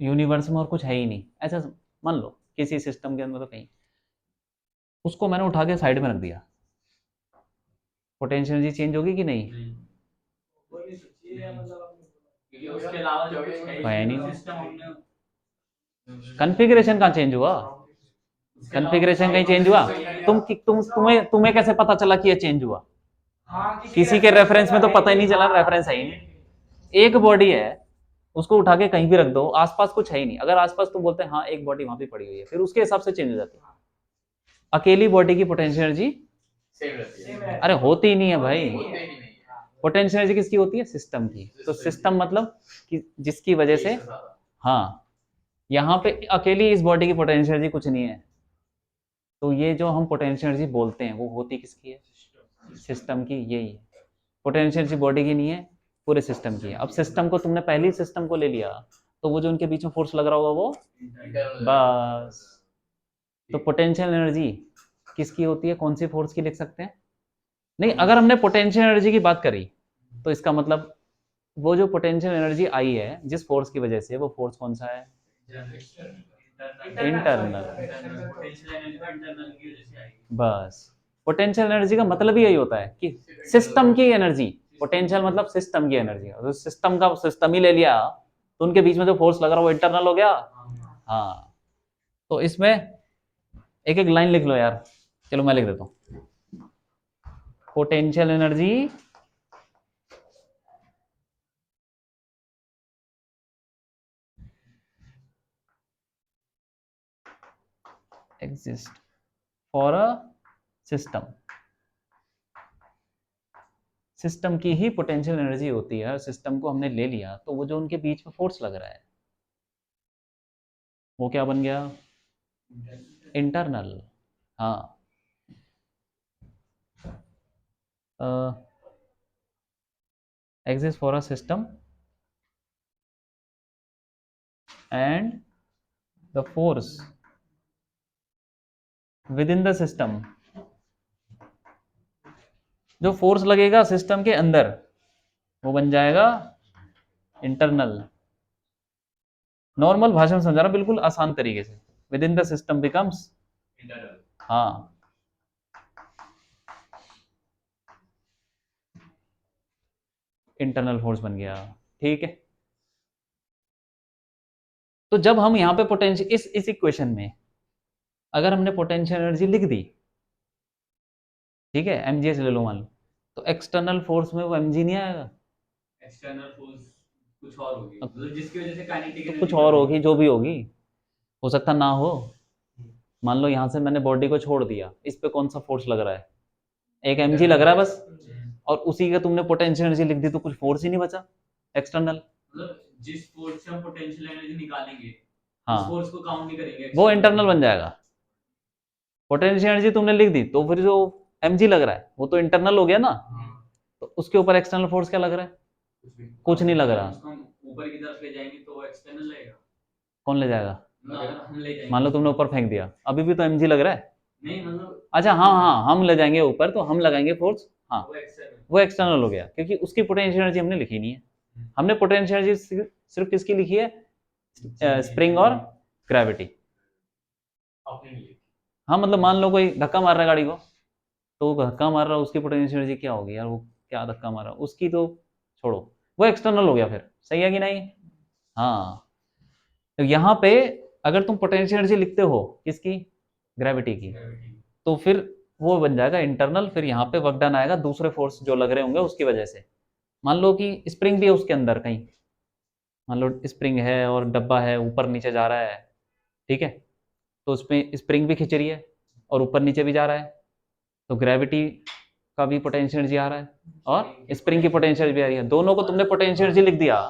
यूनिवर्स में और कुछ है ही नहीं, ऐसा मान लो किसी सिस्टम के अंदर तो कहीं, उसको मैंने उठा के साइड में रख दिया, पोटेंशियल एनर्जी चेंज होगी कि नहीं? वो नहीं चाहिए मतलब आपने बोला। क्योंकि उसके अलावा जो कुछ है है ही नहीं। नहीं सिस्टम हमने कॉन्फ़िगरेशन कहाँ चेंज हुआ? कॉन्फ़िगरेशन कहीं चेंज हुआ? तुम्हें कैसे पता चला कि ये चेंज हुआ? हाँ, किसी के रेफरेंस में तो पता ही नहीं चला, रेफरेंस है ही नहीं। एक बॉडी है, उसको उठा के कहीं भी रख दो, आसपास कुछ है ही नहीं, अगर आसपास तुम बोलते हैं हाँ एक बॉडी वहां भी पड़ी हुई है, फिर उसके हिसाब से चेंज हो जाती है। अकेली बॉडी की पोटेंशियल एनर्जी सेम रहती है। अरे होती ही नहीं है भाई। होते ही नहीं है। पोटेंशियल एनर्जी किसकी होती है? सिस्टम की। तो सिस्टम मतलब कि जिसकी वजह से, हाँ, यहाँ पे अकेली इस बॉडी की पोटेंशियल एनर्जी कुछ नहीं है, तो ये जो हम पोटेंशियल एनर्जी बोलते हैं वो होती किसकी है? सिस्टम की। यही है पोटेंशियल एनर्जी, बॉडी की नहीं है, पूरे सिस्टम की है। अब सिस्टम को तुमने पहले ही सिस्टम को ले लिया, तो वो जो उनके बीच में फोर्स लग रहा होगा वो बस। तो पोटेंशियल एनर्जी किसकी होती है, कौन सी फोर्स की लिख सकते हैं? नहीं, अगर हमने पोटेंशियल एनर्जी की बात करी तो इसका मतलब वो जो पोटेंशियल एनर्जी आई है जिस फोर्स की वजह से, वो फोर्स कौन सा है? इंटरनल। पोटेंशियल एनर्जी तो इंटरनल की वजह से आएगी। बस, पोटेंशियल एनर्जी का मतलब ही यही होता है कि सिस्टम की एनर्जी। पोटेंशियल मतलब सिस्टम की एनर्जी, तो सिस्टम का सिस्टम ही ले लिया तो उनके बीच में जो फोर्स लग रहा है वो इंटरनल हो गया। हाँ, तो इसमें एक एक लाइन लिख लो यार, चलो मैं लिख देता हूँ। Potential energy exist for a system। System की ही पोटेंशियल एनर्जी होती है, सिस्टम को हमने ले लिया तो वो जो उनके बीच में फोर्स लग रहा है वो क्या बन गया? इंटरनल। हाँ, exist for a system and the force within the system, जो फोर्स लगेगा सिस्टम के अंदर वो बन जाएगा इंटरनल। नॉर्मल भाषा में समझा रहा, बिल्कुल आसान तरीके से। With in the system becomes internal. हाँ, इंटरनल फोर्स बन गया। ठीक है, तो जब हम यहाँ पे पोटेंशियल इस इक्वेशन में अगर हमने पोटेंशियल एनर्जी लिख दी, ठीक है, एमजीएच ले लो मान लो, तो एक्सटर्नल फोर्स में वो एमजी नहीं आएगा, एक्सटर्नल फोर्स कुछ और होगी, मतलब जिसकी वजह से काइनेटिक तो एनर्जी कुछ और होगी, जो भी होगी, हो सकता ना हो। मान लो यहाँ से मैंने बॉडी को छोड़ दिया, इस पे कौन सा फोर्स लग रहा है? एक एमजी लग रहा है बस, और उसी का तुमने पोटेंशियल एनर्जी लिख दी तो कुछ फोर्स ही नहीं बचा एक्सटर्नल। मतलब जिस फोर्स से हम पोटेंशियल एनर्जी निकालेंगे हाँ, उस फोर्स को काउंट नहीं करेंगे, वो इंटरनल बन जाएगा। पोटेंशियल एनर्जी तुमने लिख दी तो फिर जो एमजी लग रहा है वो तो इंटरनल हो गया ना, तो उसके ऊपर एक्सटर्नल फोर्स क्या लग रहा है? कुछ नहीं लग रहा। उसको हम ऊपर की तरफ ले जाएंगे तो वो एक्सटर्नल लगेगा। कौन ले जाएगा? मतलब हम ले जाएंगे। मान लो तुमने ऊपर फेंक दिया, अभी भी तो एमजी लग रहा है। नहीं मतलब अच्छा, हाँ हाँ, हम ले जाएंगे ऊपर तो हम लगाएंगे फोर्स, हाँ, वो एक्सटर्नल। वो एक्सटर्नल हो गया क्योंकि उसकी पोटेंशियल एनर्जी हमने लिखी नहीं है। हमने पोटेंशियल एनर्जी सिर्फ किसकी लिखी है? स्प्रिंग और ग्रेविटी। अपने लिए। हाँ, मतलब मान लो कोई धक्का मार रहा है गाड़ी को, तो वो धक्का मार रहा है, उसकी पोटेंशियल एनर्जी क्या होगी यार? वो क्या धक्का मार रहा है उसकी तो छोड़ो, वो एक्सटर्नल हो गया फिर, सही है कि नहीं? हाँ, तो यहाँ पे अगर तुम पोटेंशियल एनर्जी लिखते हो किसकी? ग्रेविटी की, तो फिर वो बन जाएगा इंटरनल। फिर यहाँ पे वर्क डन आएगा दूसरे फोर्स जो लग रहे होंगे उसकी वजह से। मान लो कि स्प्रिंग भी है उसके अंदर कहीं, मान लो स्प्रिंग है और डब्बा है ऊपर नीचे जा रहा है, ठीक है, तो उसमें स्प्रिंग भी खींच रही है और ऊपर नीचे भी जा रहा है, तो ग्रेविटी का भी पोटेंशियल एनर्जी आ रहा है और स्प्रिंग की पोटेंशियल भी आ रही है, दोनों को तुमने पोटेंशियल एनर्जी लिख दिया,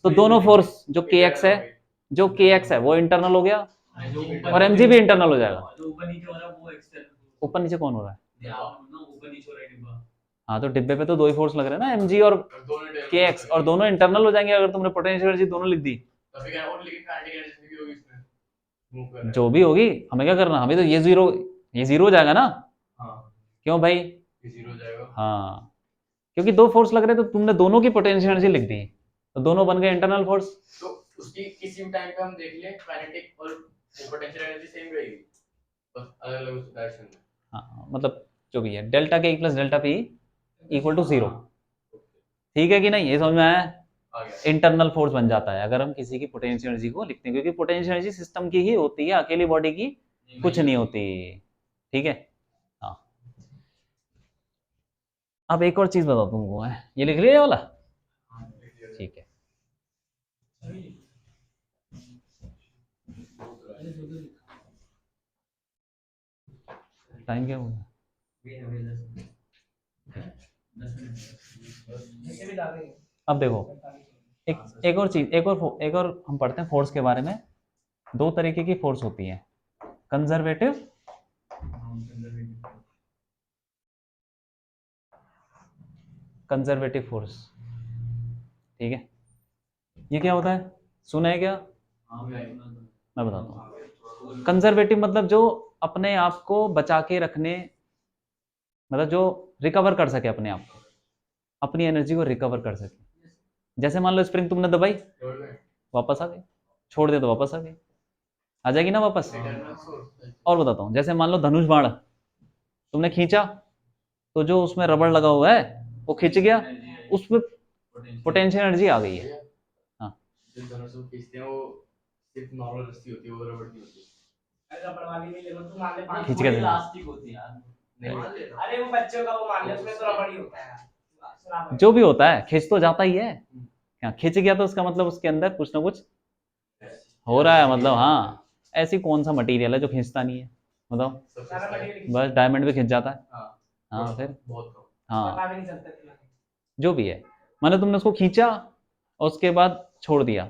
तो दोनों फोर्स जो के एक्स है, जो के एक्स है वो इंटरनल हो गया और mg भी इंटरनल हो जाएगा। जो ऊपर नीचे हो रहा है वो एक्सटर्नल, ऊपर नीचे कौन हो रहा है? ऊपर नीचे हो रहा है डिब्बा। हाँ तो डिब्बे पे तो दो ही फोर्स लग रहे हैं ना, mg और के एक्स, और दोनों इंटरनल हो जाएंगे अगर तुमने पोटेंशियल एनर्जी दोनों लिख दी। जो भी होगी हमें क्या करना, हमें तो ये जीरो हो जाएगा ना। क्यों भाई? जीरो जाएगा। हाँ, क्योंकि दो फोर्स लग रहे तो तुमने दोनों की पोटेंशियल एनर्जी लिख दी, तो दोनों बन गए इंटरनल फोर्स। तो उसकी किसी भी टाइम पे हम देख लें काइनेटिक और पोटेंशियल एनर्जी सेम रहेगी, बस अलग अलग डायरेक्शन में। हाँ मतलब जो भी है, delta K plus delta P equal to 0, ठीक है कि नहीं? ये समझ में आया? आ गया। इंटरनल फोर्स बन जाता है अगर हम किसी की पोटेंशियल एनर्जी को लिखते हैं, क्योंकि पोटेंशियल एनर्जी सिस्टम की ही होती है, अकेली बॉडी की कुछ नहीं होती, ठीक है? हाँ, अब एक और चीज बताओ तुमको, है ये लिख लिया ये वाला? ठीक है, टाइम क्या हुआ? जैसे भी डालेंगे अब देखो, एक और चीज, एक और हम पढ़ते हैं फोर्स के बारे में। दो तरीके की फोर्स होती है, कंजर्वेटिव कंजर्वेटिव फोर्स, ठीक है? ये क्या होता है, सुना है क्या? मैं बताता हूँ। कंजर्वेटिव मतलब जो अपने आप को बचा के रखने, मतलब जो रिकवर कर सके अपने आप को, अपनी एनर्जी को रिकवर कर सके। जैसे मान लो स्प्रिंग तुमने दबाई, वापस आ गई, छोड़ दे तो वापस आ गई, आ जाएगी ना वापस। और बताता हूँ, जैसे मान लो धनुष बाण तुमने खींचा, तो जो उसमें रबड़ लगा हुआ है वो खिंच गया, उसमें पोटेंशियल एनर्जी आ गई है। हाँ, जो धनुष को खींचते हैं वो सिर्फ नॉर्मल रस्सी होती है, वो रबड़ की होती है। अरे रबड़ वाली नहीं ले लो, तू मान ले खींच के देना। इलास्टिक होती है यार। नहीं, अरे वो बच्चों का वो मान ले, उसमें तो रबड़ ही होता है। सुना भाई। जो भी होता है खींच तो जाता ही है। हाँ, खिंच गया तो उसका मतलब उसके अंदर कुछ ना कुछ हो रहा है, मतलब हाँ, ऐसी कौन सा मटेरियल है जो खींचता नहीं है? बताओ। सारा मटेरियल बस डायमंड भी खिंच जाता है। हाँ, हाँ फिर बहुत कम। हाँ, पता भी नहीं चलता इतना। जो भी है, मानो तुमने उसको खींचा और उसके बाद छोड़ दिया,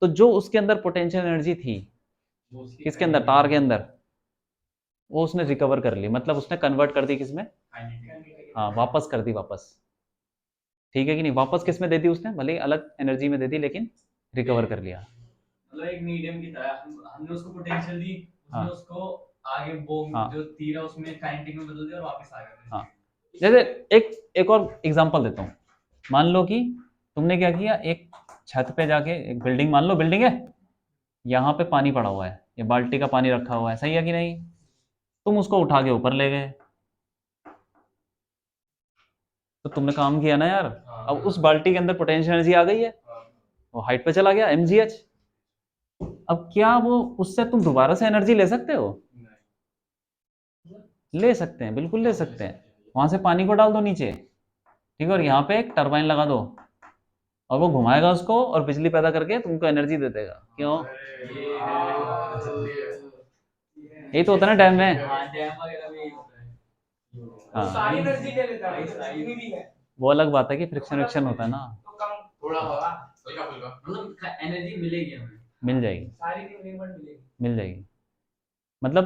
तो जो उसके अंदर पोटेंशियल एनर्जी थी, किसके अंदर? तार के अंदर, वो उसने रिकवर कर ली, मतलब उसने कन्वर्ट कर दी किसमें? हाँ, वापस कर दी वापस, ठीक है कि नहीं? वापस किस में दे दी उसने, भले ही अलग एनर्जी में दे दी, लेकिन रिकवर कर लिया। मतलब एक मीडियम की तरह हमने उसको पोटेंशियल दी, उसने हाँ। उसको आगे बॉम्ब हाँ। जो तीर है उसमें काइनेटिक में बदल दिया और वापस आ गया। हाँ, जैसे एक और एग्जांपल देता हूँ। मान लो कि तुमने क्या किया, एक छत पे जाके, एक बिल्डिंग, मान लो बिल्डिंग है, यहाँ पे पानी पड़ा हुआ है, ये बाल्टी का पानी रखा हुआ है, सही है कि नहीं? तुम उसको उठा के ऊपर ले गए, तो तुमने काम किया ना यार। अब उस बाल्टी के अंदर पोटेंशियल एनर्जी आ गई है, वो हाइट पे चला गया, mgh। अब क्या वो उससे तुम दोबारा से एनर्जी ले सकते हो? ले सकते हैं, बिल्कुल ले सकते हैं। वहां से पानी को डाल दो नीचे, ठीक है, और यहाँ पे एक टरबाइन लगा दो, और वो घुमाएगा उसको और बिजली पैदा करके तुमको एनर्जी दे देगा। क्यों? यही तो होता है ना डैम में। डैम वगैरह में यही होता है। वो हाँ, सारी एनर्जी ले लेता है, जितनी भी है वो अलग बात है कि फ्रिक्शन विक्शन होता है ना, तो कम थोड़ा होगा, हल्का फुल्का, मतलब एनर्जी मिलेगी हमें। मिल जाएगी, सारी की लिमिट मिलेगी। मिल जाएगी। मतलब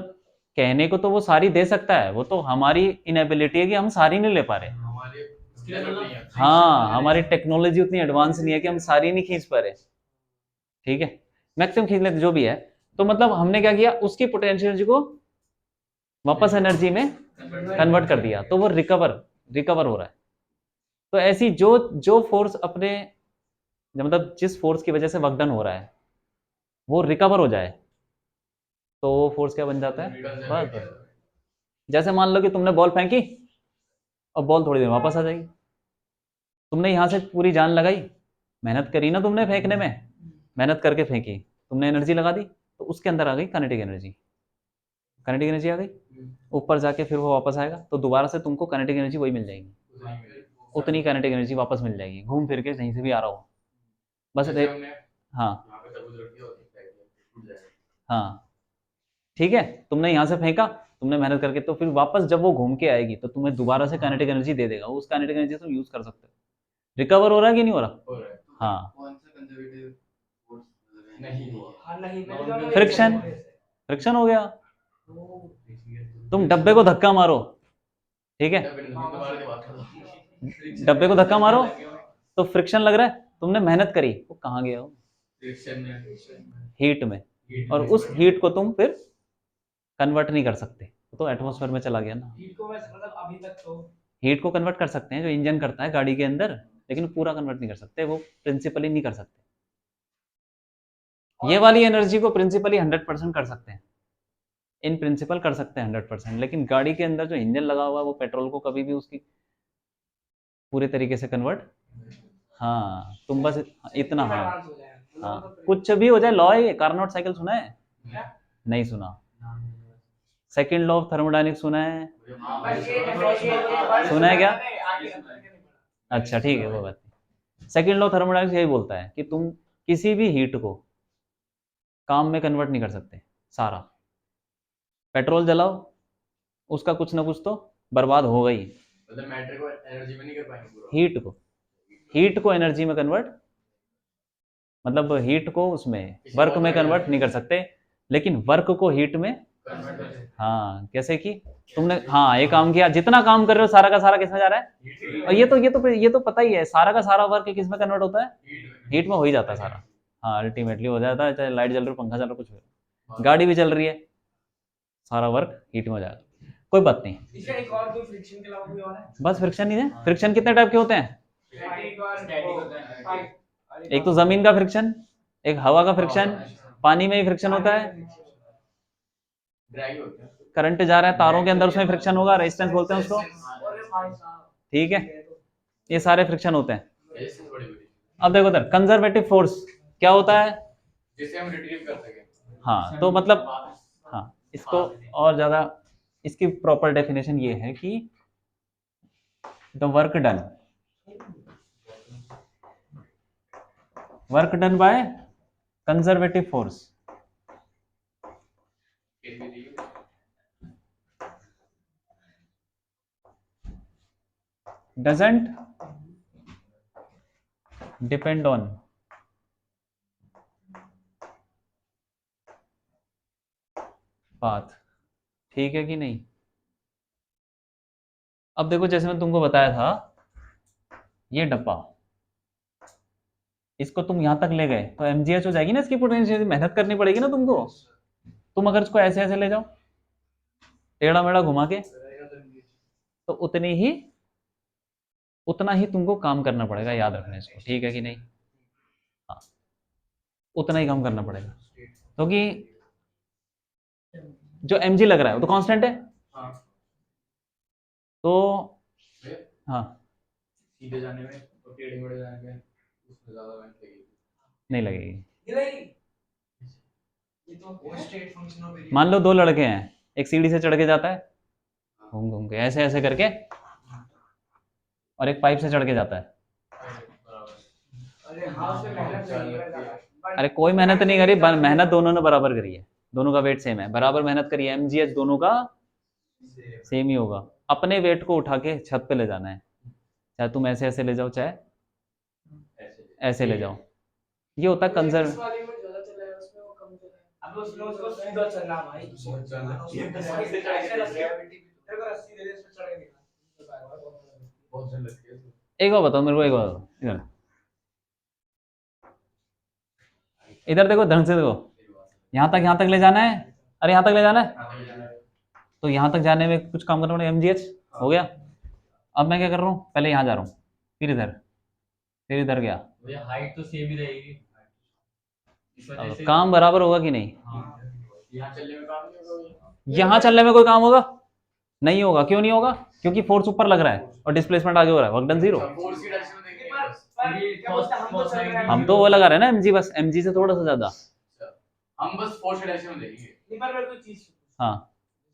कहने को तो वो सारी दे सकता है, वो तो हमारी इनएबिलिटी है कि हम सारी नहीं ले पा रहे। हमारे नहीं है। हाँ, हमारी टेक्नोलॉजी उतनी एडवांस नहीं है कि हम सारी नहीं खींच पा रहे, ठीक है? मैक्सिमम खींच लेते, जो भी है। तो मतलब हमने क्या किया, उसकी पोटेंशियल एनर्जी को वापस एनर्जी में कन्वर्ट कर दिया, तो वो रिकवर हो रहा है। तो ऐसी जो जो फोर्स अपने, मतलब जिस फोर्स की वजह से वर्क डन हो रहा है वो रिकवर हो जाए, तो वो फोर्स क्या बन जाता है? बस, जैसे मान लो कि तुमने बॉल फेंकी और बॉल थोड़ी देर में वापस आ जाएगी, तुमने यहाँ से पूरी जान लगाई, मेहनत करी ना तुमने फेंकने में, मेहनत करके फेंकी, तुमने एनर्जी लगा दी, तो उसके अंदर आ गई काइनेटिक एनर्जी, काइनेटिक एनर्जी आ गई, ऊपर जाके फिर वो वापस आएगा, तो दोबारा से तुमको काइनेटिक एनर्जी वही मिल जाएगी, उतनी काइनेटिक एनर्जी वापस मिल जाएगी, घूम फिर के कहीं से भी आ रहा हो, बस हाँ हाँ, ठीक है, तुमने यहाँ से फेंका तुमने मेहनत करके, तो फिर वापस जब वो घूम के आएगी तो तुम्हें दोबारा से काइनेटिक एनर्जी दे देगा, उस काइनेटिक एनर्जी तुम यूज कर सकते हो। रिकवर हो रहा है कि नहीं हो रहा? हो रहा है। हाँ, कौन सा कंजर्वेटिव फोर्स नहीं हाँ नहीं Normal दोनों friction। एक जैसे। फ्रिक्शन हो गया। तो तुम डब्बे को धक्का मारो, ठीक है, मार के बात करो। डब्बे को धक्का मारो तो फ्रिक्शन लग रहा है, तुमने मेहनत करी, वो कहाँ गया? वो फ्रिक्शन में हीट में, और उस हीट को तुम फिर कन्वर्ट नहीं कर सकते, तो एटमॉस्फेयर में चला गया ना। हीट को वैसे मतलब अभी तक तो हीट को कन्वर्ट कर सकते हैं जो इंजन करता है गाड़ी के अंदर, लेकिन पूरा कन्वर्ट नहीं कर सकते, वो प्रिंसिपली नहीं कर सकते। ये वाली एनर्जी को प्रिंसिपली 100% कर सकते हैं, इन प्रिंसिपल कर सकते हैं 100%, लेकिन गाड़ी के अंदर जो इंजन लगा हुआ है वो पेट्रोल को कभी भी उसकी पूरे तरीके से कन्वर्ट, हाँ तुम बस इतना, हाँ एडवांस हो जाए हाँ, कुछ भी हो जाए, लॉ है ये, कार्नोट साइकिल सुना है? नहीं सुना? सेकंड लॉ ऑफ थर्मोडायनेमिक्स सुना है? सुना है क्या? अच्छा ठीक है, वो बात नहीं। सेकंड लॉ थर्मोडायनेमिक्स यही बोलता है कि तुम किसी भी हीट को काम में कन्वर्ट नहीं कर सकते सारा। पेट्रोल जलाओ, उसका कुछ ना कुछ तो बर्बाद होगा ही। मतलब मैटर को एनर्जी में नहीं कर पाएंगे पूरा। हीट को एनर्जी में कन्वर्ट, मतलब हीट को उसमें वर्क में कन्वर्ट नहीं कर सकते, लेकिन वर्क को हीट में, हाँ कैसे कि तुमने हाँ ये काम किया, जितना काम कर रहे हो सारा का सारा किसमें जा रहा है? और ये तो पता ही है, सारा का सारा वर्क किसमें कन्वर्ट होता है? हीट में हो ही जाता है सारा। हाँ अल्टीमेटली हो जाता है, चाहे लाइट जल रही हो, पंखा चल रहा हो, कुछ भी, गाड़ी भी चल रही है, सारा वर्क हीट में हो जाएगा। कोई बात नहीं, इसका एक और कोई फ्रिक्शन के अलावा कोई और है? बस फ्रिक्शन ही है। फ्रिक्शन कितने टाइप के होते हैं? स्टैटिक और स्टैटिक होता है। पाइप। एक तो जमीन का फ्रिक्शन, एक हवा का फ्रिक्शन, पानी में ही फ्रिक्शन होता है, ड्राई होता है। करंट जा रहा है तारों के अंदर, उसमें फ्रिक्शन होगा, रेजिस्टेंस बोलते हैं उसको, अरे भाई साहब ठीक है, ये सारे फ्रिक्शन होते हैं। रेजिस्टेंस बड़ी बड़ी अब देखो इधर कंजर्वेटिव फोर्स क्या होता है? जिसे हम रिट्रीव कर सकें। हाँ तो मतलब, हाँ इसको और ज्यादा, इसकी प्रॉपर डेफिनेशन ये है कि the work done by conservative force doesn't depend on path, ठीक है कि नहीं? अब देखो जैसे मैं तुमको बताया था, ये डब्बा, इसको तुम यहां तक ले गए तो mgh हो जाएगी ना इसकी पोटेंशियल, मेहनत करनी पड़ेगी ना तुमको। तुम अगर इसको ऐसे ऐसे ले जाओ टेढ़ा मेढ़ा घुमा के, तो उतना ही तुमको काम करना पड़ेगा, याद रखना इसको, ठीक है कि नहीं? हाँ उतना ही काम करना पड़ेगा, क्योंकि जो mg लग रहा है वो तो कांस्टेंट है, हाँ तो हाँ सीधे जाने में और टेढ़े मेढ़े जाने में उसमें ज्यादा मेहनत लगेगी। नहीं लगेगी। ये नहीं, ये तो वो स्टेट फंक्शन ऑफ मान लो दो लड़के हैं, एक सीढ़ी से चढ़ के जाता है घूम घूम के ऐसे ऐसे करके, और एक पाइप से चढ़ के जाता है। अरे हाँ उसमें मेहनत लगी है ज्यादा। अरे कोई मेहनत नहीं करी, मेहनत दोनों ने बराबर करी है, दोनों का वेट सेम है, बराबर मेहनत करी है, mgh दोनों का सेम ही होगा। अपने वेट को उठा के छत पे ले जाना है, चाहे तुम ऐसे ऐसे ले जाओ चाहे ऐसे ले जाओ, ये होता है कंजर्व। इस वाले में ज्यादा चल रहा है, उसमें वो कम चल रहा है। अब उसमें उसको सीधा चलना भाई, बहुत चल रहा है। ऐसे तेरे को रस्सी दे दे, इस पे चढ़ के दिखा। बहुत चल लगती है। एक बार बताओ मेरे को, एक बार बताओ, इधर इधर देखो, ढंग से देखो, यहाँ तक ले जाना है, अरे यहाँ तक ले जाना है, तो यहाँ तक जाने में कुछ काम करना पड़ेगा, mgh हो गया। अब मैं क्या कर रहा हूँ, पहले यहाँ जा रहा हूँ, फिर इधर गया, भैया हाइट तो सेम ही रहेगी। इस वजह अब से काम बराबर होगा कि नहीं? यहाँ चलने में काम नहीं होगा। यहाँ चलने में कोई काम होगा? नहीं होगा। क्यों नहीं होगा? क्योंकि फोर्स ऊपर लग रहा है और डिस्प्लेसमेंट आगे हो रहा है, वर्क डन जीरो। फोर्स की डायरेक्शन में देखेंगे पर बस। पर क्या बोलते हैं, हम तो चल रहे हैं। हम तो वो लगा रहे हैं ना mg, बस mg से थोड़ा सा ज्यादा। हम बस फोर्स की डायरेक्शन में देखेंगे। नहीं पर मेरे को एक चीज, हाँ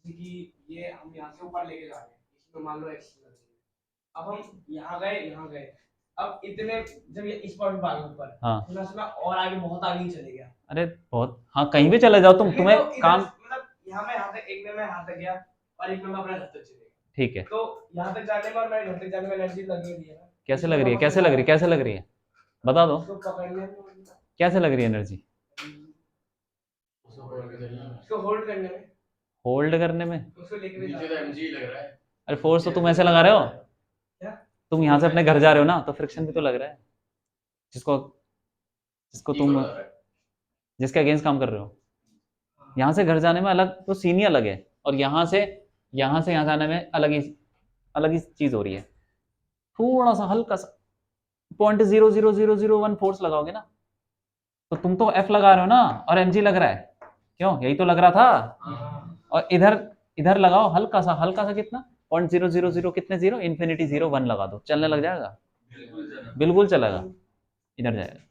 जैसे कि ये हम यहाँ से ऊपर लेके जा रहे हैं, इसमें मान लो एक्स, अब हम यहाँ गए, अब इतने जब ये इस पॉइंट पे आ गए ऊपर, हाँ तो मैं और आगे बहुत आगे ही चले गया। अरे बहुत, हाँ कहीं भी चले जाओ तुम, तुम्हें तो इधर काम, मतलब यहाँ मैं यहाँ तक, एक में मैं यहाँ तक गया, और एक मेंबर अपना घर तक चलेगा। ठीक है, तो यहाँ तक जाने में और मेरे घर तक जाने में एनर्जी लगी रही है ना। कैसे लग रही है, कैसे लग रही है, कैसे लग रही है, बता दो उसको पकड़ने में, कैसे लग रही है एनर्जी? उसको पकड़ के चलना है। उसको होल्ड करने में, होल्ड करने में? उसको लेके भी नीचे तो mg लग रहा है। अरे फोर्स तो तुम ऐसे लगा रहे हो, क्या? तुम यहाँ से अपने घर जा रहे हो ना, तो फ्रिक्शन भी तो लग रहा है, जिसको जिसको Equal तुम हो रहा है। जिसके अगेंस्ट काम कर रहे हो। यहाँ से घर जाने में अलग तो सीन ही अलग है, और यहाँ से यहाँ जाने में अलग ही चीज हो रही है। थोड़ा सा हल्का सा 0.00001 फोर्स लगाओगे ना, तो तुम तो एफ लगा रहे हो ना, और एमजी लग रहा है, क्यों, यही तो लग रहा था। और इधर इधर लगाओ हल्का सा कितना, 0.000 कितने जीरो, इन्फिनिटी 0 1 लगा दो, चलने लग जाएगा, बिल्कुल चलेगा, इधर जाएगा,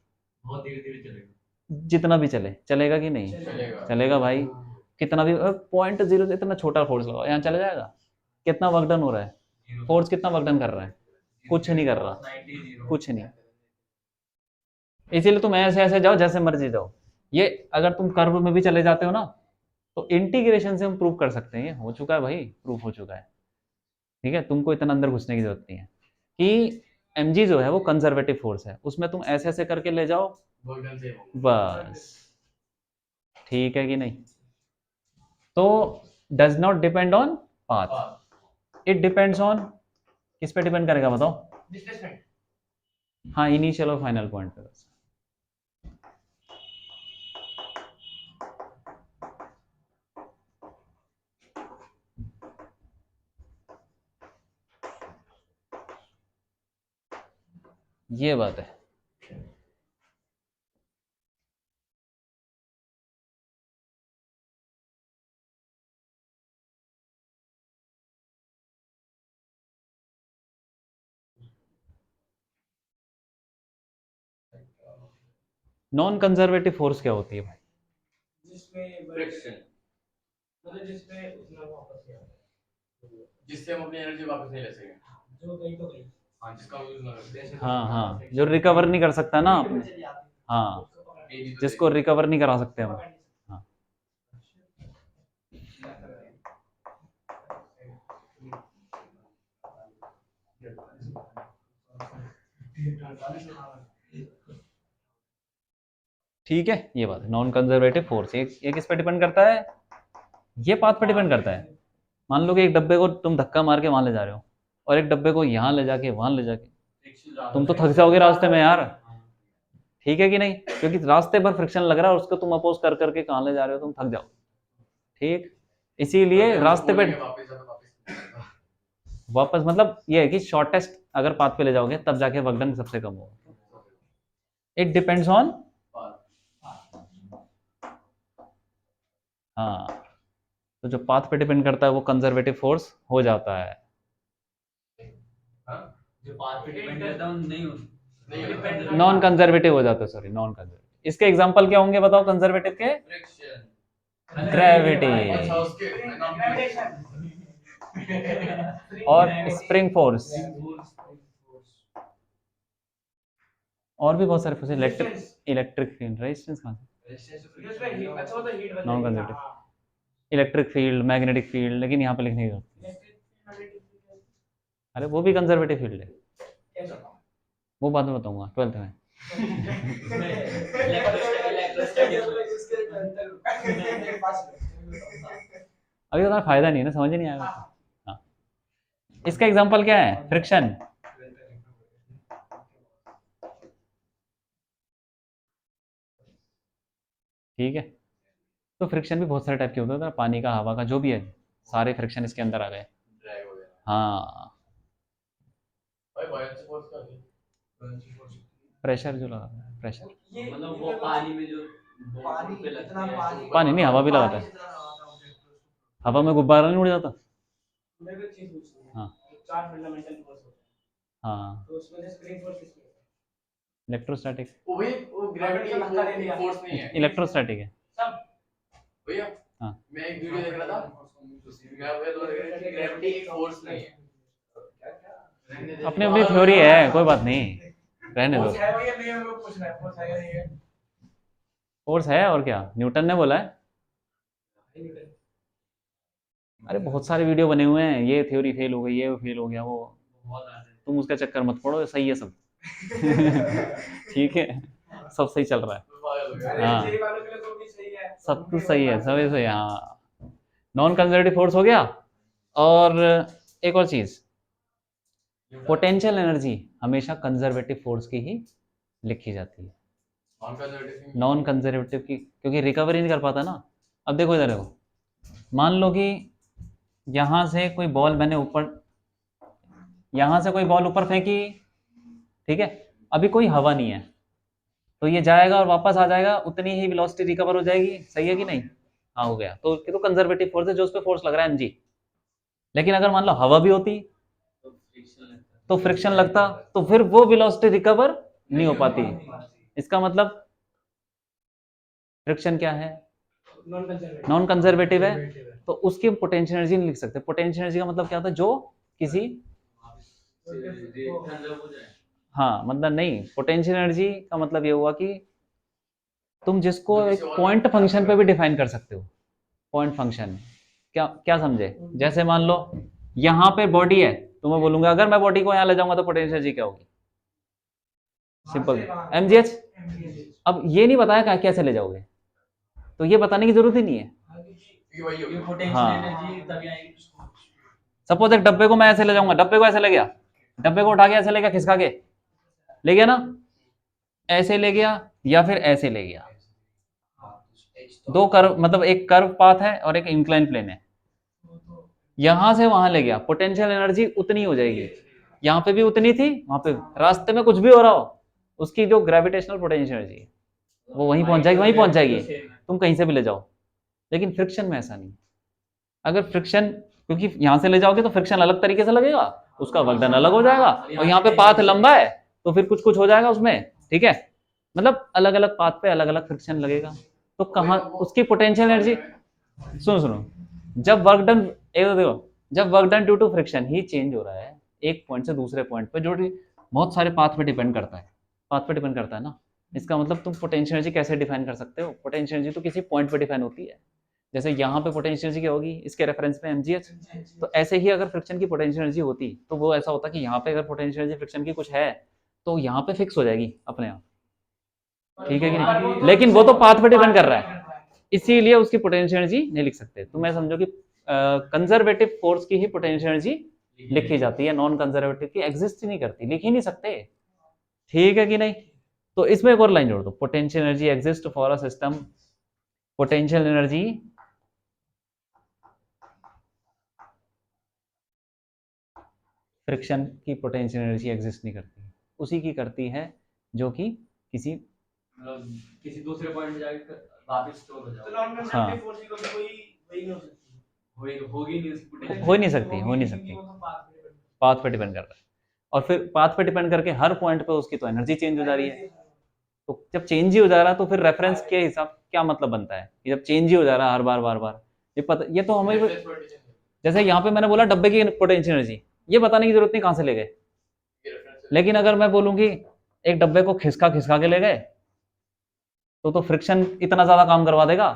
बहुत धीरे धीरे चलेगा। जितना भी चले, चलेगा कि नहीं? चलेगा। चलेगा भाई, कितना भी 0.0 इतना छोटा फोर्स लगाओ, यहाँ चला जाएगा। कितना वर्क डन हो रहा है, फोर्स कितना वर्क डन कर रहा है, कुछ नहीं कर रहा, कुछ नहीं। इसीलिए तुम ऐसे ऐसे जाओ, जैसे मर्जी जाओ। ये अगर तुम कर्व में भी चले जाते हो ना, तो इंटीग्रेशन से हम प्रूव कर सकते हैं, ये हो चुका है भाई, प्रूफ हो चुका है। ठीक है, तुमको इतना अंदर घुसने की जरूरत नहीं है कि mg जो है वो कंजर्वेटिव फोर्स है, उसमें तुम ऐसे ऐसे करके ले जाओ वर्क से बस, ठीक है कि नहीं? तो does not depend on path, it depends on, किस पे डिपेंड करेगा बताओ? डिस्प्लेसमेंट। हाँ, इनिशियल और फाइनल पॉइंट पे बस। ये बात है। नॉन कंजर्वेटिव फोर्स क्या होती है भाई? जिसमें फ्रिक्शन, मतलब जिसमें उतना वापस नहीं आता, जिससे हम अपनी एनर्जी वापस नहीं ले सकेंगे। जो गई तो गई। हाँ, जिसका यूज ना करें। हाँ, जो रिकवर नहीं कर सकता ना अपने, हाँ, जिसको रिकवर नहीं करा सकते हम। हाँ, ठीक है, ये बात है। नॉन कंजर्वेटिव फोर्स ये किस पे डिपेंड करता है? ये पाथ पे डिपेंड करता है। मान लो कि एक डब्बे को तुम धक्का मार के वहां ले जा रहे हो, और एक डब्बे को यहाँ ले जाके वहां ले जाके, तुम तो थक जाओगे रास्ते में यार, ठीक है कि नहीं? क्योंकि रास्ते पर फ्रिक्शन लग रहा है और उसको तुम अपोज कर करके कहाँ ले जा रहे हो, तुम थक जाओ, ठीक। इसीलिए रास्ते पे वापस, मतलब ये है कि शॉर्टेस्ट अगर पाथ पे ले जाओगे तब जाके वर्क डन सबसे कम होगा। इट डिपेंड्स ऑन, हाँ, तो जो पाथ पे डिपेंड करता है वो कंजर्वेटिव फोर्स हो जाता है। जो पाथ पे डिपेंड करता है नहीं होता, नॉन कंजर्वेटिव हो जाता है, सॉरी, नॉन कंजर्वेटिव। इसके एग्जांपल क्या होंगे बताओ कंजर्वेटिव के? फ्रिक्शन, ग्रेविटी अच्छा उसके ग्रेविटेशन और स्प्रिंग फोर्स, और भी बहुत सारे फोर्स, इलेक्ट्रिक फील्ड, रेजिस्टेंस कहाँ से? अच्छा वो तो हीट बन नॉन जाएगी। Conservative, electric field, magnetic field, लेकिन यहाँ पे लिखने की जरूरत नहीं। अरे वो भी कंजर्वेटिव फील्ड है, वो बाद में बताऊंगा 12th में। अभी तो फायदा नहीं है ना, समझ ही नहीं आएगा। हाँ, इसका एग्जांपल क्या है? फ्रिक्शन। ठीक है, तो फ्रिक्शन भी बहुत सारे टाइप के होते हैं, पानी का, हवा का, जो भी है, सारे फ्रिक्शन इसके अंदर आ गए। ड्रैग हो गया हाँ, भाई, बायोंसी फोर्स का है। प्रेशर जो लगा है, प्रेशर, मतलब वो पानी में जो पानी पे लगती इतना है, पानी नहीं, हवा भी लगाता है, हवा में गुब्बारा नहीं उड़ जाता। मैं भी चीज पूछ रही हूँ। हाँ। चार फंडामेंटल फोर्स होते हैं, हाँ, तो उसमें से स्प्रिंग फोर्स किसमें होता इलेक्ट्रोस्टैटिक, वो ग्रेविटी फोर्स नहीं है। इलेक्ट्रोस्टैटिक है। सब भैया, हाँ, मैं एक वीडियो देख रहा था, ग्रेविटी एक फोर्स नहीं है। अपनी अपनी थ्योरी है, कोई बात नहीं, रहने दो। फोर्स है या नहीं, हम लोग पूछ रहे हैं फोर्स है या नहीं है। फोर्स है, और क्या, न्यूटन ने बोला है। अरे बहुत सारे वीडियो बने हुए हैं, ये थ्योरी फेल हो गई, ये फेल हो गया, वो बहुत आते हैं। तुम उसका चक्कर मत पड़ो, सही है सब। ठीक है, सब सही चल रहा है, अरे हाँ। जेई वालों के लिए तो भी सही है, सब कुछ सही है, सभी सही है, हाँ। नॉन कंजर्वेटिव फोर्स हो गया। और एक और चीज, पोटेंशियल एनर्जी हमेशा कंजर्वेटिव फोर्स की ही लिखी जाती है, नॉन कंजर्वेटिव नॉन कंजर्वेटिव की, क्योंकि रिकवरी नहीं कर पाता ना। अब देखो इधर देखो, मान लो कि यहां से कोई बॉल मैंने ऊपर, यहां से कोई बॉल ऊपर फेंकी, ठीक है, अभी कोई हवा नहीं है, तो ये जाएगा और वापस आ जाएगा, उतनी ही वेलोसिटी रिकवर हो जाएगी, सही है कि नहीं? हाँ, हो गया। तो ये तो कंजर्वेटिव फोर्स है, जो उस पर फोर्स लग रहा है mg। लेकिन अगर मान लो हवा भी होती तो फ्रिक्शन लगता है। तो फ्रिक्शन लगता, तो फिर वो वेलोसिटी रिकवर नहीं हो पाती। इसका मतलब फ्रिक्शन क्या है? नॉन कंजर्वेटिव, नॉन कंजर्वेटिव है, तो उसकी पोटेंशियल एनर्जी नहीं लिख सकते। पोटेंशियल एनर्जी का मतलब क्या होता है? जो किसी, कंजर्व हो जाए। हाँ मतलब नहीं, पोटेंशियल एनर्जी का मतलब ये हुआ कि तुम जिसको एक पॉइंट फंक्शन पे भी डिफाइन कर सकते हो। पॉइंट फंक्शन, क्या क्या समझे? जैसे मान लो यहाँ पे बॉडी है, तो मैं बोलूंगा अगर मैं बॉडी को यहाँ ले जाऊंगा तो पोटेंशियल एनर्जी क्या होगी? Simple, mgh। अब ये नहीं बताया क्या कैसे ले जाओगे, तो ये बताने की जरूरत ही नहीं है। ये पोटेंशियल हाँ। एनर्जी तभी आएगी। सपोज एक डब्बे को मैं ऐसे ले जाऊंगा, डब्बे को ऐसे ले गया, डब्बे को उठा के ऐसे ले गया, खिसका के ले गया ना, ऐसे ले गया या फिर ऐसे ले गया, दो कर्व, मतलब एक कर्व पाथ है और एक इंक्लाइन प्लेन है, यहां से वहां ले गया, पोटेंशियल एनर्जी उतनी हो जाएगी। यहाँ पे भी उतनी थी, वहां पे रास्ते में कुछ भी हो रहा हो, उसकी जो ग्रेविटेशनल पोटेंशियल एनर्जी वो वहीं पहुंच जाएगी, वहीं पहुंच जाएगी, तुम कहीं से भी ले जाओ। लेकिन फ्रिक्शन में ऐसा नहीं। अगर फ्रिक्शन, क्योंकि यहां से ले जाओगे तो फ्रिक्शन अलग तरीके से लगेगा, उसका वर्क डन अलग हो जाएगा, और यहाँ पे पाथ लंबा है तो फिर कुछ कुछ हो जाएगा उसमें, ठीक है, मतलब अलग अलग पाथ पे अलग अलग फ्रिक्शन लगेगा। तो कहाँ उसकी पोटेंशियल एनर्जी, सुनो सुनो, जब वर्क डन, एक तो देखो, जब work done due to friction ही चेंज हो रहा है एक पॉइंट से दूसरे पॉइंट पे, जो कि बहुत सारे पाथ पे डिपेंड करता है, पाथ पे डिपेंड करता है ना। इसका मतलब तुम पोटेंशियल एनर्जी कैसे डिफाइन कर सकते हो? पोटेंशियल एनर्जी तो किसी पॉइंट पे डिफाइन होती है। जैसे यहाँ पे पोटेंशियल एनर्जी क्या होगी इसके रेफरेंस में? mgh। तो ऐसे ही अगर फ्रिक्शन की पोटेंशियल एनर्जी होती तो वो ऐसा होता कि यहाँ पे अगर पोटेंशियल एनर्जी फ्रिक्शन की कुछ है तो यहाँ पे फिक्स हो जाएगी अपने आप, ठीक है कि नहीं? लेकिन वो तो पाथ पे डिपेंड कर रहा है, इसीलिए उसकी पोटेंशियल एनर्जी नहीं लिख सकते। तो मैं समझो कि कंजर्वेटिव फोर्स की ही पोटेंशियल एनर्जी लिखी जाती है, नॉन कंजर्वेटिव की एग्जिस्ट ही नहीं करती, लिख ही नहीं सकते, ठीक है कि नहीं? तो इसमें एक और लाइन जोड़ दो, potential energy exist for a system, potential energy friction की पोटेंशियल एनर्जी एग्जिस्ट नहीं करती, उसी की करती है जो कि किसी, मतलब किसी दूसरे पॉइंट पे जाके वापस स्टोर हो तो जाओ। नॉन हाँ। कंजर्वेटिव फोर्स की कोई वही नहीं हो सकती, होगी नहीं उसकी potential। हो ही नहीं सकती, हो नहीं सकती, वो तो पाथ पे depend पाथ पे डिपेंड कर रहा है, और फिर पाथ पे डिपेंड करके हर पॉइंट पे उसकी तो एनर्जी चेंज हो जा रही है। तो जब चेंज ही हो जा रहा है तो फिर रेफरेंस के हिसाब क्या मतलब बनता है कि जब चेंज ही हो जा रहा है हर बार बार बार, ये पता, ये तो हमें, जैसे यहाँ पे मैंने बोला डब्बे की पोटेंशियल एनर्जी, ये बताने की जरूरत नहीं कहाँ से ले गए। लेकिन अगर मैं बोलूंगी एक डब्बे को खिसका खिसका के ले गए, तो फ्रिक्शन इतना ज्यादा काम करवा देगा,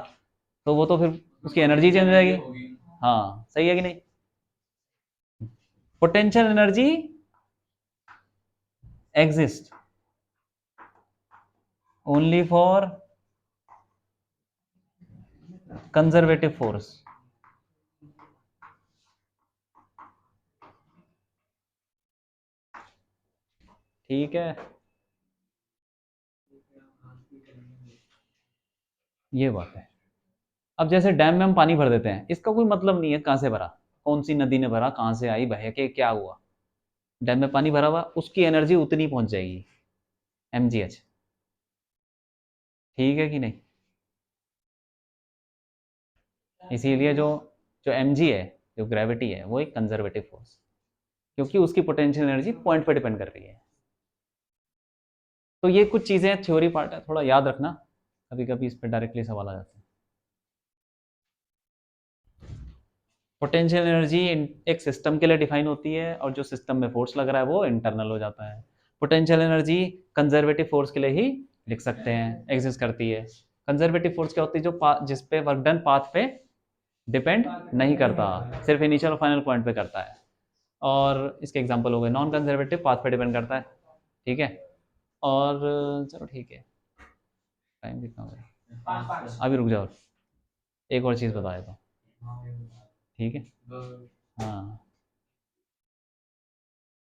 तो वो तो फिर उसकी एनर्जी चेंज हो जाएगी। हाँ, सही है कि नहीं? Potential energy exist only for conservative force, ठीक है, ये बात है। अब जैसे डैम में हम पानी भर देते हैं, इसका कोई मतलब नहीं है कहां से भरा, कौन सी नदी ने भरा, कहां से आई, बह के क्या हुआ, डैम में पानी भरा हुआ, उसकी एनर्जी उतनी पहुंच जाएगी, mgh, ठीक है कि नहीं? इसीलिए जो जो mg है, जो ग्रेविटी है, वो एक कंजर्वेटिव फोर्स, क्योंकि उसकी पोटेंशियल एनर्जी पॉइंट पे डिपेंड कर रही है। तो ये कुछ चीजें थ्योरी पार्ट है, थोड़ा याद रखना, कभी कभी इस पर डायरेक्टली सवाल आ जाते हैं। पोटेंशियल एनर्जी एक सिस्टम के लिए डिफाइन होती है, और जो सिस्टम में फोर्स लग रहा है वो इंटरनल हो जाता है। पोटेंशियल एनर्जी कंजर्वेटिव फोर्स के लिए ही लिख सकते हैं, एग्जिस्ट करती है। कंजर्वेटिव फोर्स क्या होती है? जो जिस पे वर्क डन पाथ पे डिपेंड नहीं करता, सिर्फ इनिशियल और फाइनल पॉइंट पे करता है। और इसके एग्जांपल हो गए, नॉन कंजर्वेटिव पाथ पे डिपेंड करता है, ठीक है। और चलो ठीक है, टाइम कितना हो गया, अभी रुक जाओ, एक और चीज़ बता देता हूँ, ठीक है। हाँ,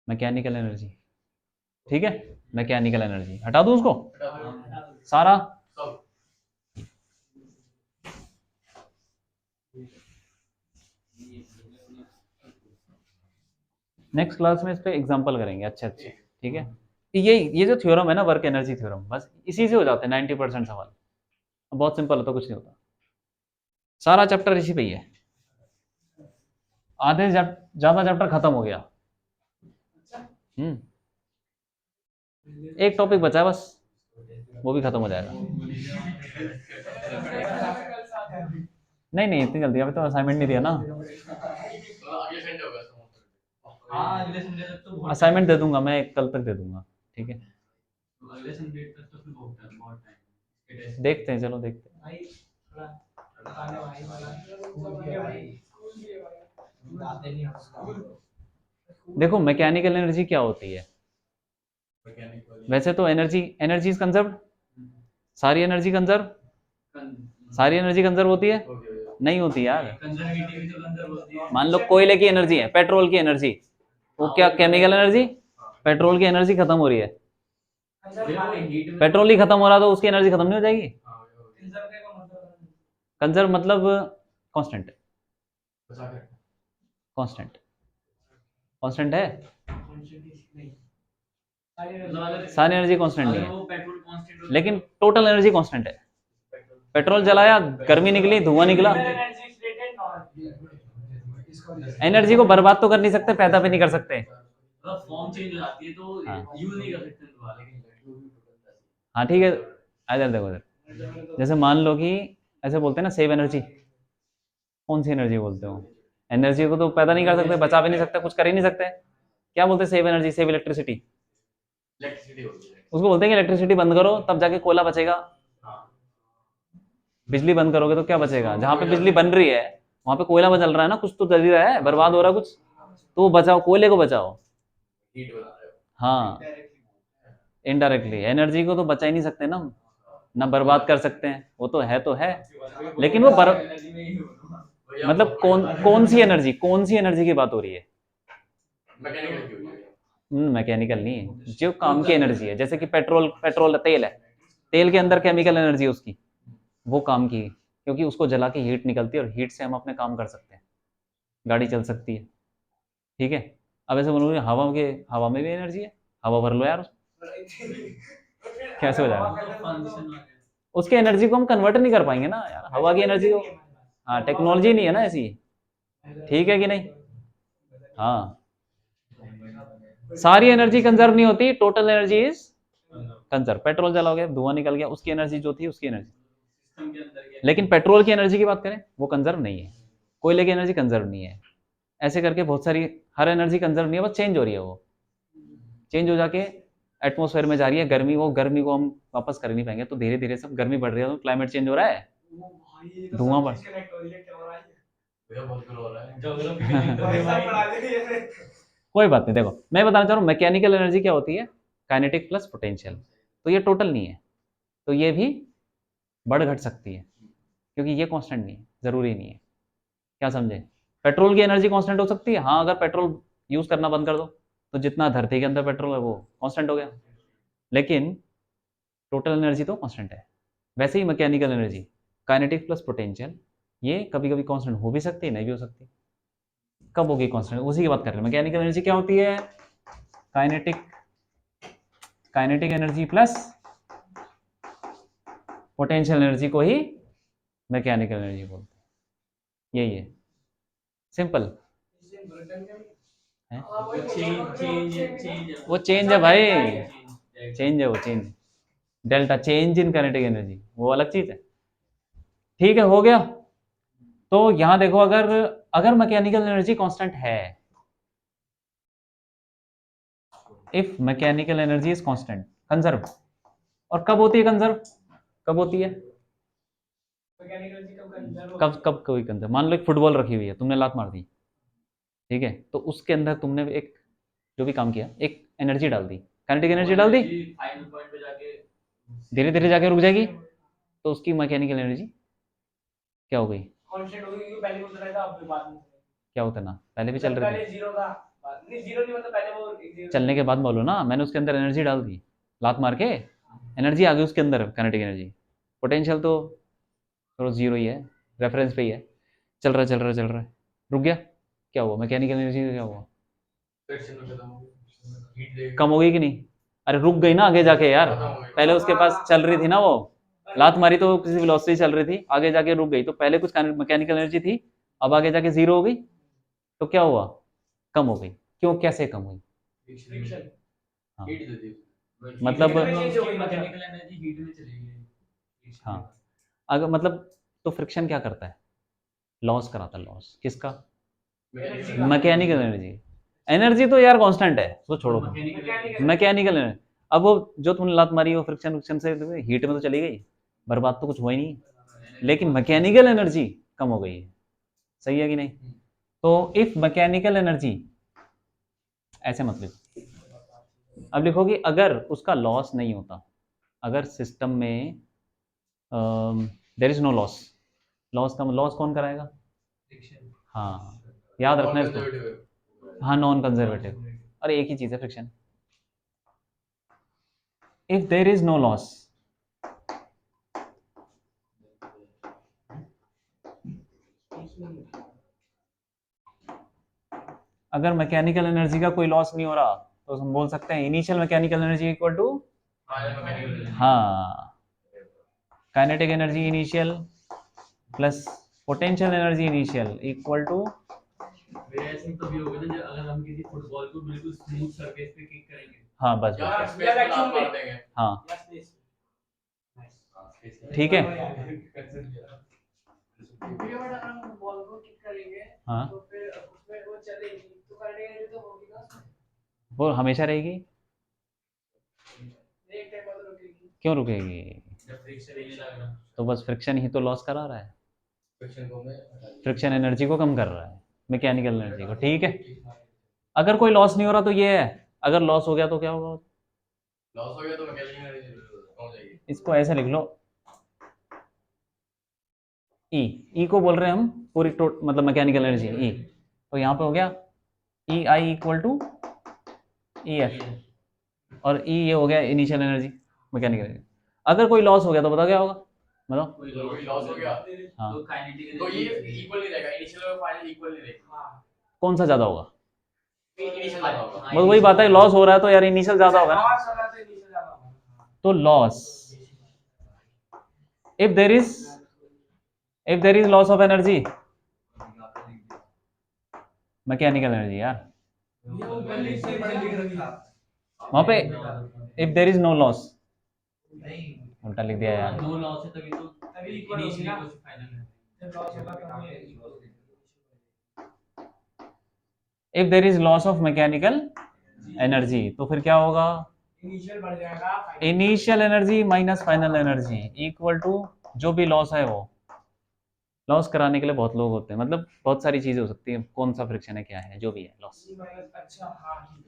मैकेनिकल एनर्जी, ठीक है, मैकेनिकल एनर्जी हटा दूँ उसको सारा। नेक्स्ट क्लास में इस पे एग्जांपल करेंगे अच्छे अच्छे, ठीक है। ये जो थ्योरम है ना, वर्क एनर्जी थ्योरम, बस इसी से हो जाते हैं 90% सवाल, बहुत सिंपल होता, कुछ नहीं होता, सारा चैप्टर इसी पे ही है, आधे ज्यादा चैप्टर खत्म हो गया। एक टॉपिक बचा है बस, वो भी खत्म हो जाएगा। नहीं नहीं, इतनी जल्दी, अभी तो असाइनमेंट नहीं दिया ना, अगले संडे होगा हाँ अगले संडे तक तो बहुत असाइनमेंट दे दूंगा मैं, कल तक दे दूंगा, ठीक है। अगले संडे तक तो फिर बहुत टाइम देखते हैं, चलो देखते हैं। भाई थोड़ा बताने भाई वाला स्कूल भी है भाई, आते नहीं हम। देखो मैकेनिकल एनर्जी क्या होती है, वैसे तो एनर्जी इज कंजर्व, सारी एनर्जी कंजर्व, सारी एनर्जी कंजर्व होती है, नहीं होती यार। कंजर्वेटिव तो कंजर्व होती है। मान लो कोयले की एनर्जी है, पेट्रोल की एनर्जी, वो क्या केमिकल एनर्जी, पेट्रोल की एनर्जी खत्म हो रही है, पेट्रोल ही खत्म हो रहा तो उसकी एनर्जी खत्म नहीं हो जाएगी। कंजर्व मतलब कांस्टेंट, कांस्टेंट, कांस्टेंट है, सारी एनर्जी कांस्टेंट नहीं है, लेकिन टोटल एनर्जी कांस्टेंट है। पेट्रोल जलाया, गर्मी निकली, धुआं निकला, एनर्जी को बर्बाद तो कर नहीं सकते, पैदा भी नहीं कर सकते, फॉर्म चेंज हो जाती है तो हाँ। यूज नहीं कर सकते दोबारा। हाँ ठीक है, इधर देखो, इधर जैसे मान लो कि ऐसे बोलते हैं ना, सेव एनर्जी, कौन सी एनर्जी बोलते हो, एनर्जी को तो पैदा नहीं कर सकते, बचा भी नहीं सकते, कुछ कर ही नहीं सकते, क्या बोलते हैं, सेव एनर्जी, सेव इलेक्ट्रिसिटी, उसको बोलते हैं कि इलेक्ट्रिसिटी बंद करो तब जाके कोयला बचेगा, बिजली बंद करोगे तो क्या बचेगा, जहाँ पे बिजली बन रही है वहां पे कोयला बचल रहा है ना, कुछ तो जल ही रहा है, बर्बाद हो रहा है कुछ, तो वो बचाओ, कोयले को बचाओ। हाँ, इनडायरेक्टली एनर्जी को तो बचा ही नहीं सकते ना, ना बर्बाद कर सकते हैं, वो तो है, लेकिन वो मतलब कौन सी एनर्जी, कौन सी एनर्जी की बात हो रही है, मैकेनिकल नहीं है, जो काम की एनर्जी है, जैसे कि पेट्रोल तेल है, तेल के अंदर केमिकल एनर्जी है उसकी, वो काम की, क्योंकि उसको जला के हीट निकलती है और हीट से हम अपने काम कर सकते हैं, गाड़ी चल सकती है, ठीक है। अब ऐसे बोलोगे हवा में भी एनर्जी है, हवा भर लो यार, कैसे हो जाएगा, उसके एनर्जी को हम कन्वर्ट नहीं कर पाएंगे ना यार, हवा की एनर्जी को, हाँ टेक्नोलॉजी नहीं है ना ऐसी, ठीक है कि नहीं। हाँ, सारी एनर्जी कंजर्व नहीं होती, total energy is conserve, petrol जलाओगे धुआं निकल गया, उसकी एनर्जी जो थी उसकी एनर्जी, लेकिन पेट्रोल की एनर्जी की बात करें वो कंजर्व नहीं है, कोयले की एनर्जी कंजर्व नहीं है, ऐसे करके बहुत सारी, हर एनर्जी कंजर्व नहीं है, बस चेंज हो रही है, वो चेंज हो जाके एटमोसफेयर में जा रही है, गर्मी, वो गर्मी को हम वापस कर नहीं पाएंगे, तो धीरे धीरे सब गर्मी बढ़ रही है, तो क्लाइमेट चेंज हो रहा है, धुआं बढ़, कोई बात नहीं, देखो मैं बताना चाह रहा हूँ मैकेनिकल एनर्जी क्या होती है, काइनेटिक प्लस पोटेंशियल, तो ये टोटल नहीं है, तो ये भी बढ़ घट सकती है, क्योंकि ये कांस्टेंट नहीं है, जरूरी नहीं है, क्या समझे। पेट्रोल की एनर्जी कांस्टेंट हो सकती है, हाँ, अगर पेट्रोल यूज करना बंद कर दो तो जितना धरती के अंदर पेट्रोल है वो कांस्टेंट हो गया, लेकिन टोटल एनर्जी तो कांस्टेंट है। वैसे ही mechanical energy, kinetic plus potential, ये कभी कभी कांस्टेंट हो भी सकती है, नहीं भी हो सकती, कब होगी कांस्टेंट, उसी की बात कर रहे हैं। मैकेनिकल एनर्जी क्या होती है, kinetic energy plus potential energy को ही मैकेनिकल एनर्जी बोलते हैं, यही है, सिंपल है। वो चेंज है भाई, चेंज है, वो change, delta change in kinetic energy, वो अलग चीज है, ठीक है, हो गया। तो यहां देखो, अगर अगर मैकेनिकल एनर्जी कांस्टेंट है, if mechanical energy is constant, conserve, और कब होती है कंजर्व, कब होती है, मैकेनिकल एनर्जी कब कंजर्व कब कब कोई कंजर्व, मान लो एक फुटबॉल रखी हुई है, तुमने लात मार दी, ठीक है, तो उसके अंदर तुमने एक जो भी काम किया, एक एनर्जी डाल दी, काइनेटिक एनर्जी डाल दी, फाइनल पॉइंट पे जाके धीरे धीरे जाके रुक जाएगी, तो उसकी मैकेनिकल एनर्जी क्या हो गई? कांस्टेंट होगी, क्योंकि पहले वो उतरा था, अब बाद में क्या होता ना, पहले भी चल रही पहले थी, जीरो था, नहीं जीरो नहीं, मतलब पहले वो zero चलने के बाद बोलो ना, मैंने उसके अंदर एनर्जी डाल दी, लात मार के एनर्जी आ गई उसके अंदर, काइनेटिक एनर्जी। पोटेंशियल तो थोड़ा जीरो ही है, रेफरेंस पे ही है, चल रहा है चल रहा है चल रहा है, रुक गया, क्या हुआ? मैकेनिकल एनर्जी का क्या हुआ? फ्रिक्शन में खत्म हो गई, हीट देगी, कम हो गई कि नहीं? अरे रुक गई ना आगे जाके यार, खत्म हो गई। पहले उसके पास चल रही थी ना वो, लात मारी तो किसी वेलोसिटी चल रही थी, आगे जाके रुक गई, तो पहले कुछ मैकेनिकल एनर्जी थी, अब आगे जाके जीरो हो गई, तो क्या हुआ? कम हो गई। क्यों, कैसे कम हुई? फ्रिक्शन हाँ, हीट देती है, मतलब मैकेनिकल एनर्जी हीट में चली गई। हाँ, अगर मतलब तो फ्रिक्शन क्या करता है? लॉस कराता है, लॉस किसका? Mechanical energy. एनर्जी तो यार कांस्टेंट है, उसको छोड़ो, मैकेनिकल एनर्जी। अब वो जो तुमने लात मारी वो फ्रिक्शन फ्रिक्शन से हीट में तो चली गई, बर्बाद तो कुछ हुआ ही नहीं, लेकिन मैकेनिकल एनर्जी कम हो गई है, सही है कि नहीं? तो इफ मैकेनिकल एनर्जी, ऐसे मत लिखो, अब लिखो कि अगर उसका लॉस नहीं होता, अगर सिस्टम में there is no loss, loss का लॉस कौन कराएगा? हाँ, याद रखना इसको, हाँ, नॉन कंजर्वेटिव, अरे एक ही चीज है friction. If there is no loss, अगर मैकेनिकल एनर्जी का कोई लॉस नहीं हो रहा, तो हम बोल सकते हैं initial mechanical energy equal to, हाँ, kinetic energy initial plus potential energy initial equal to, ऐसे तो भी होगा ना, जब अगर हम किसी फुटबॉल को बिल्कुल स्मूथ सरफेस पे किक करेंगे, हाँ बस या बस, स्पेस में लात मार देंगे, हाँ ठीक है, वीडियो में अगर हम बॉल को किक करेंगे हाँ, तो फिर उसमें वो चलेगी, तो करने एनर्जी तो होगी ना उसमें, वो हमेशा रहेगी, एक टाइम बाद रुकेगी। क्यों रुकेगी? जब फ्रिक्शन ही नहीं लग रहा, तो बस फ्रिक्शन ही तो लॉस करा रहा है, फ्रिक्शन को मैं हटा दूंगा। फ्रिक्शन एनर्जी को कम कर रहा है, मैकेनिकल एनर्जी को, ठीक है। अगर कोई लॉस नहीं हो रहा तो ये है, अगर लॉस हो गया तो क्या होगा? लॉस हो गया तो मैकेनिकल एनर्जी कम हो जाएगी। इसको ऐसे लिख लो, ई को बोल रहे हैं हम पूरी मतलब मैकेनिकल एनर्जी ई, तो यहाँ पे हो गया ई I equal to E F, और ई ये हो गया इनिशियल एनर्जी, मैकेनिकल एनर्जी। अगर कोई लॉस हो गया तो बताओ क्या होगा, बताओ। कोई लॉस हो गया हाँ, तो काइनेटिक तो ये इक्वल नहीं रहेगा, इनिशियल और फाइनल इक्वल नहीं रहेगा। हाँ, कौन सा ज्यादा होगा? इनिशियल ज्यादा होगा। बस वही बात है, लॉस हो रहा है तो यार इनिशियल ज्यादा होगा ना, लॉस हो रहा तो इनिशियल ज्यादा होगा। तो loss, if there is loss of energy, mechanical energy यार, ये वो पहले से लिख रखा वहां पे if there is no loss, नहीं, उल्टा लिख दिया यार, नो लॉस है तभी तो तभी इक्वल होगी इनिशियल ना, कुछ फाइनल है। जब लॉस होगा तब हमें इक्वल होगी। If there is loss of mechanical energy, तो फिर क्या होगा? इनिशियल बढ़ जाएगा, initial energy minus final energy equal to जो भी लॉस है वो, लॉस कराने के लिए बहुत लोग होते हैं, मतलब बहुत सारी चीजें हो सकती है, कौन सा फ्रिक्शन है क्या है जो भी है लॉस, अच्छा हाँ,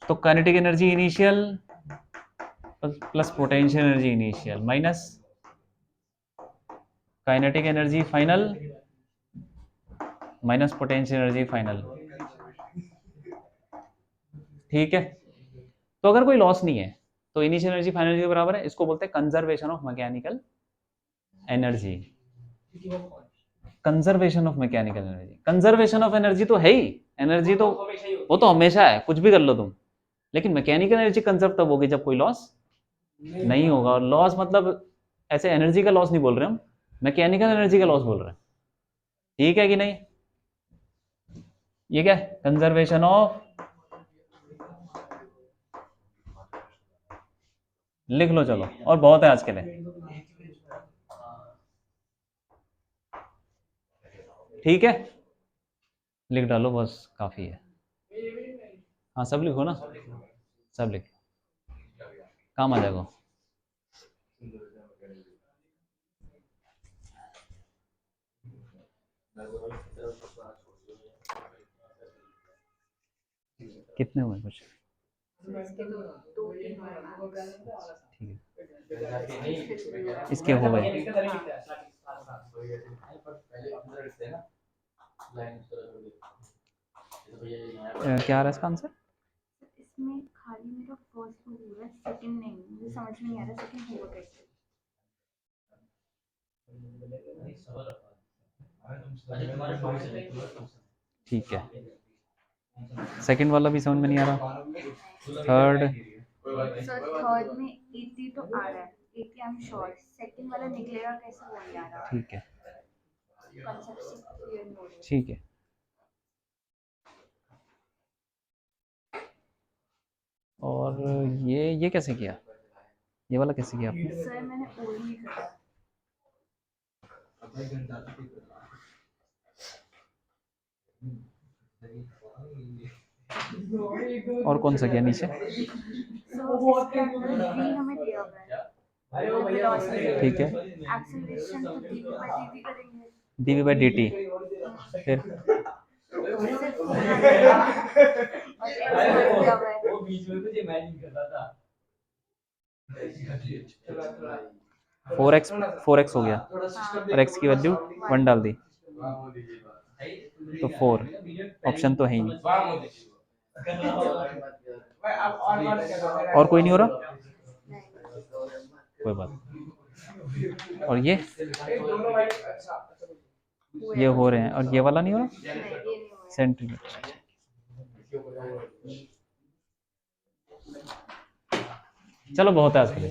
तो kinetic energy initial plus potential energy initial minus kinetic energy final minus potential energy final, ठीक है। तो अगर कोई लॉस नहीं है तो इनिशियल एनर्जी फाइनल एनर्जी के बराबर है, इसको बोलते हैं conservation of mechanical energy, conservation of mechanical energy. Conservation of energy तो है ही, एनर्जी तो हमेशा ही वो तो हमेशा है, कुछ भी कर लो तुम, लेकिन मैकेनिकल एनर्जी कंजर्व तब होगी जब कोई लॉस नहीं होगा, और लॉस मतलब ऐसे एनर्जी का लॉस नहीं बोल रहे हम, मैकेनिकल एनर्जी का लॉस बोल रहे हैं, ठीक है कि नहीं? ये क्या है? कंजर्वेशन ऑफ, लिख लो चलो, और बहुत है आज के लिए, ठीक है, लिख डालो बस काफी है, हाँ सब लिखो ना, सब लिखो, काम आ जाएगा। कितने हुए कुछ? इसके तो 2-3 हुए मैक्स। ठीक है, इसके हो गए। क्या आ रहा है इसका आंसर? इसमें खाली मेरा फर्स्ट हो रहा है, सेकंड नहीं, मुझे समझ में नहीं आ रहा सेकंड होगा कैसे। ठीक है, सेकंड वाला भी समझ में नहीं आ रहा। थर्ड? सर थर्ड में 80 तो आ रहा है, 80 आई एम श्योर, सेकंड वाला निकलेगा कैसे वो नहीं आ रहा, ठीक है, कांसेप्ट से क्लियर नहीं हो रहा। ठीक है। और ये कैसे किया? ये वाला कैसे किया आपने? सर मैंने और नहीं करा। और कौन सा किया नीचे? सो इसके अंदर v हमें दिया हुआ है, वेलोसिटी, ठीक है, एक्सेलरेशन तो dv/dt करेंगे, dv/dt, फिर सिर्फ होना रहेगा और x दिया हुआ है। वो बीच में कुछ इमेजिन कर रहा था। 4x हो गया और x की वैल्यू 1 डाल दी तो 4। ऑप्शन तो है ही नहीं। और कोई नहीं हो रहा? कोई बात नहीं। और ये हो रहे हैं और ये वाला नहीं हो रहा? नहीं, ये नहीं हुआ है। सेंटीमीटर। चलो बहुत है आज के लिए।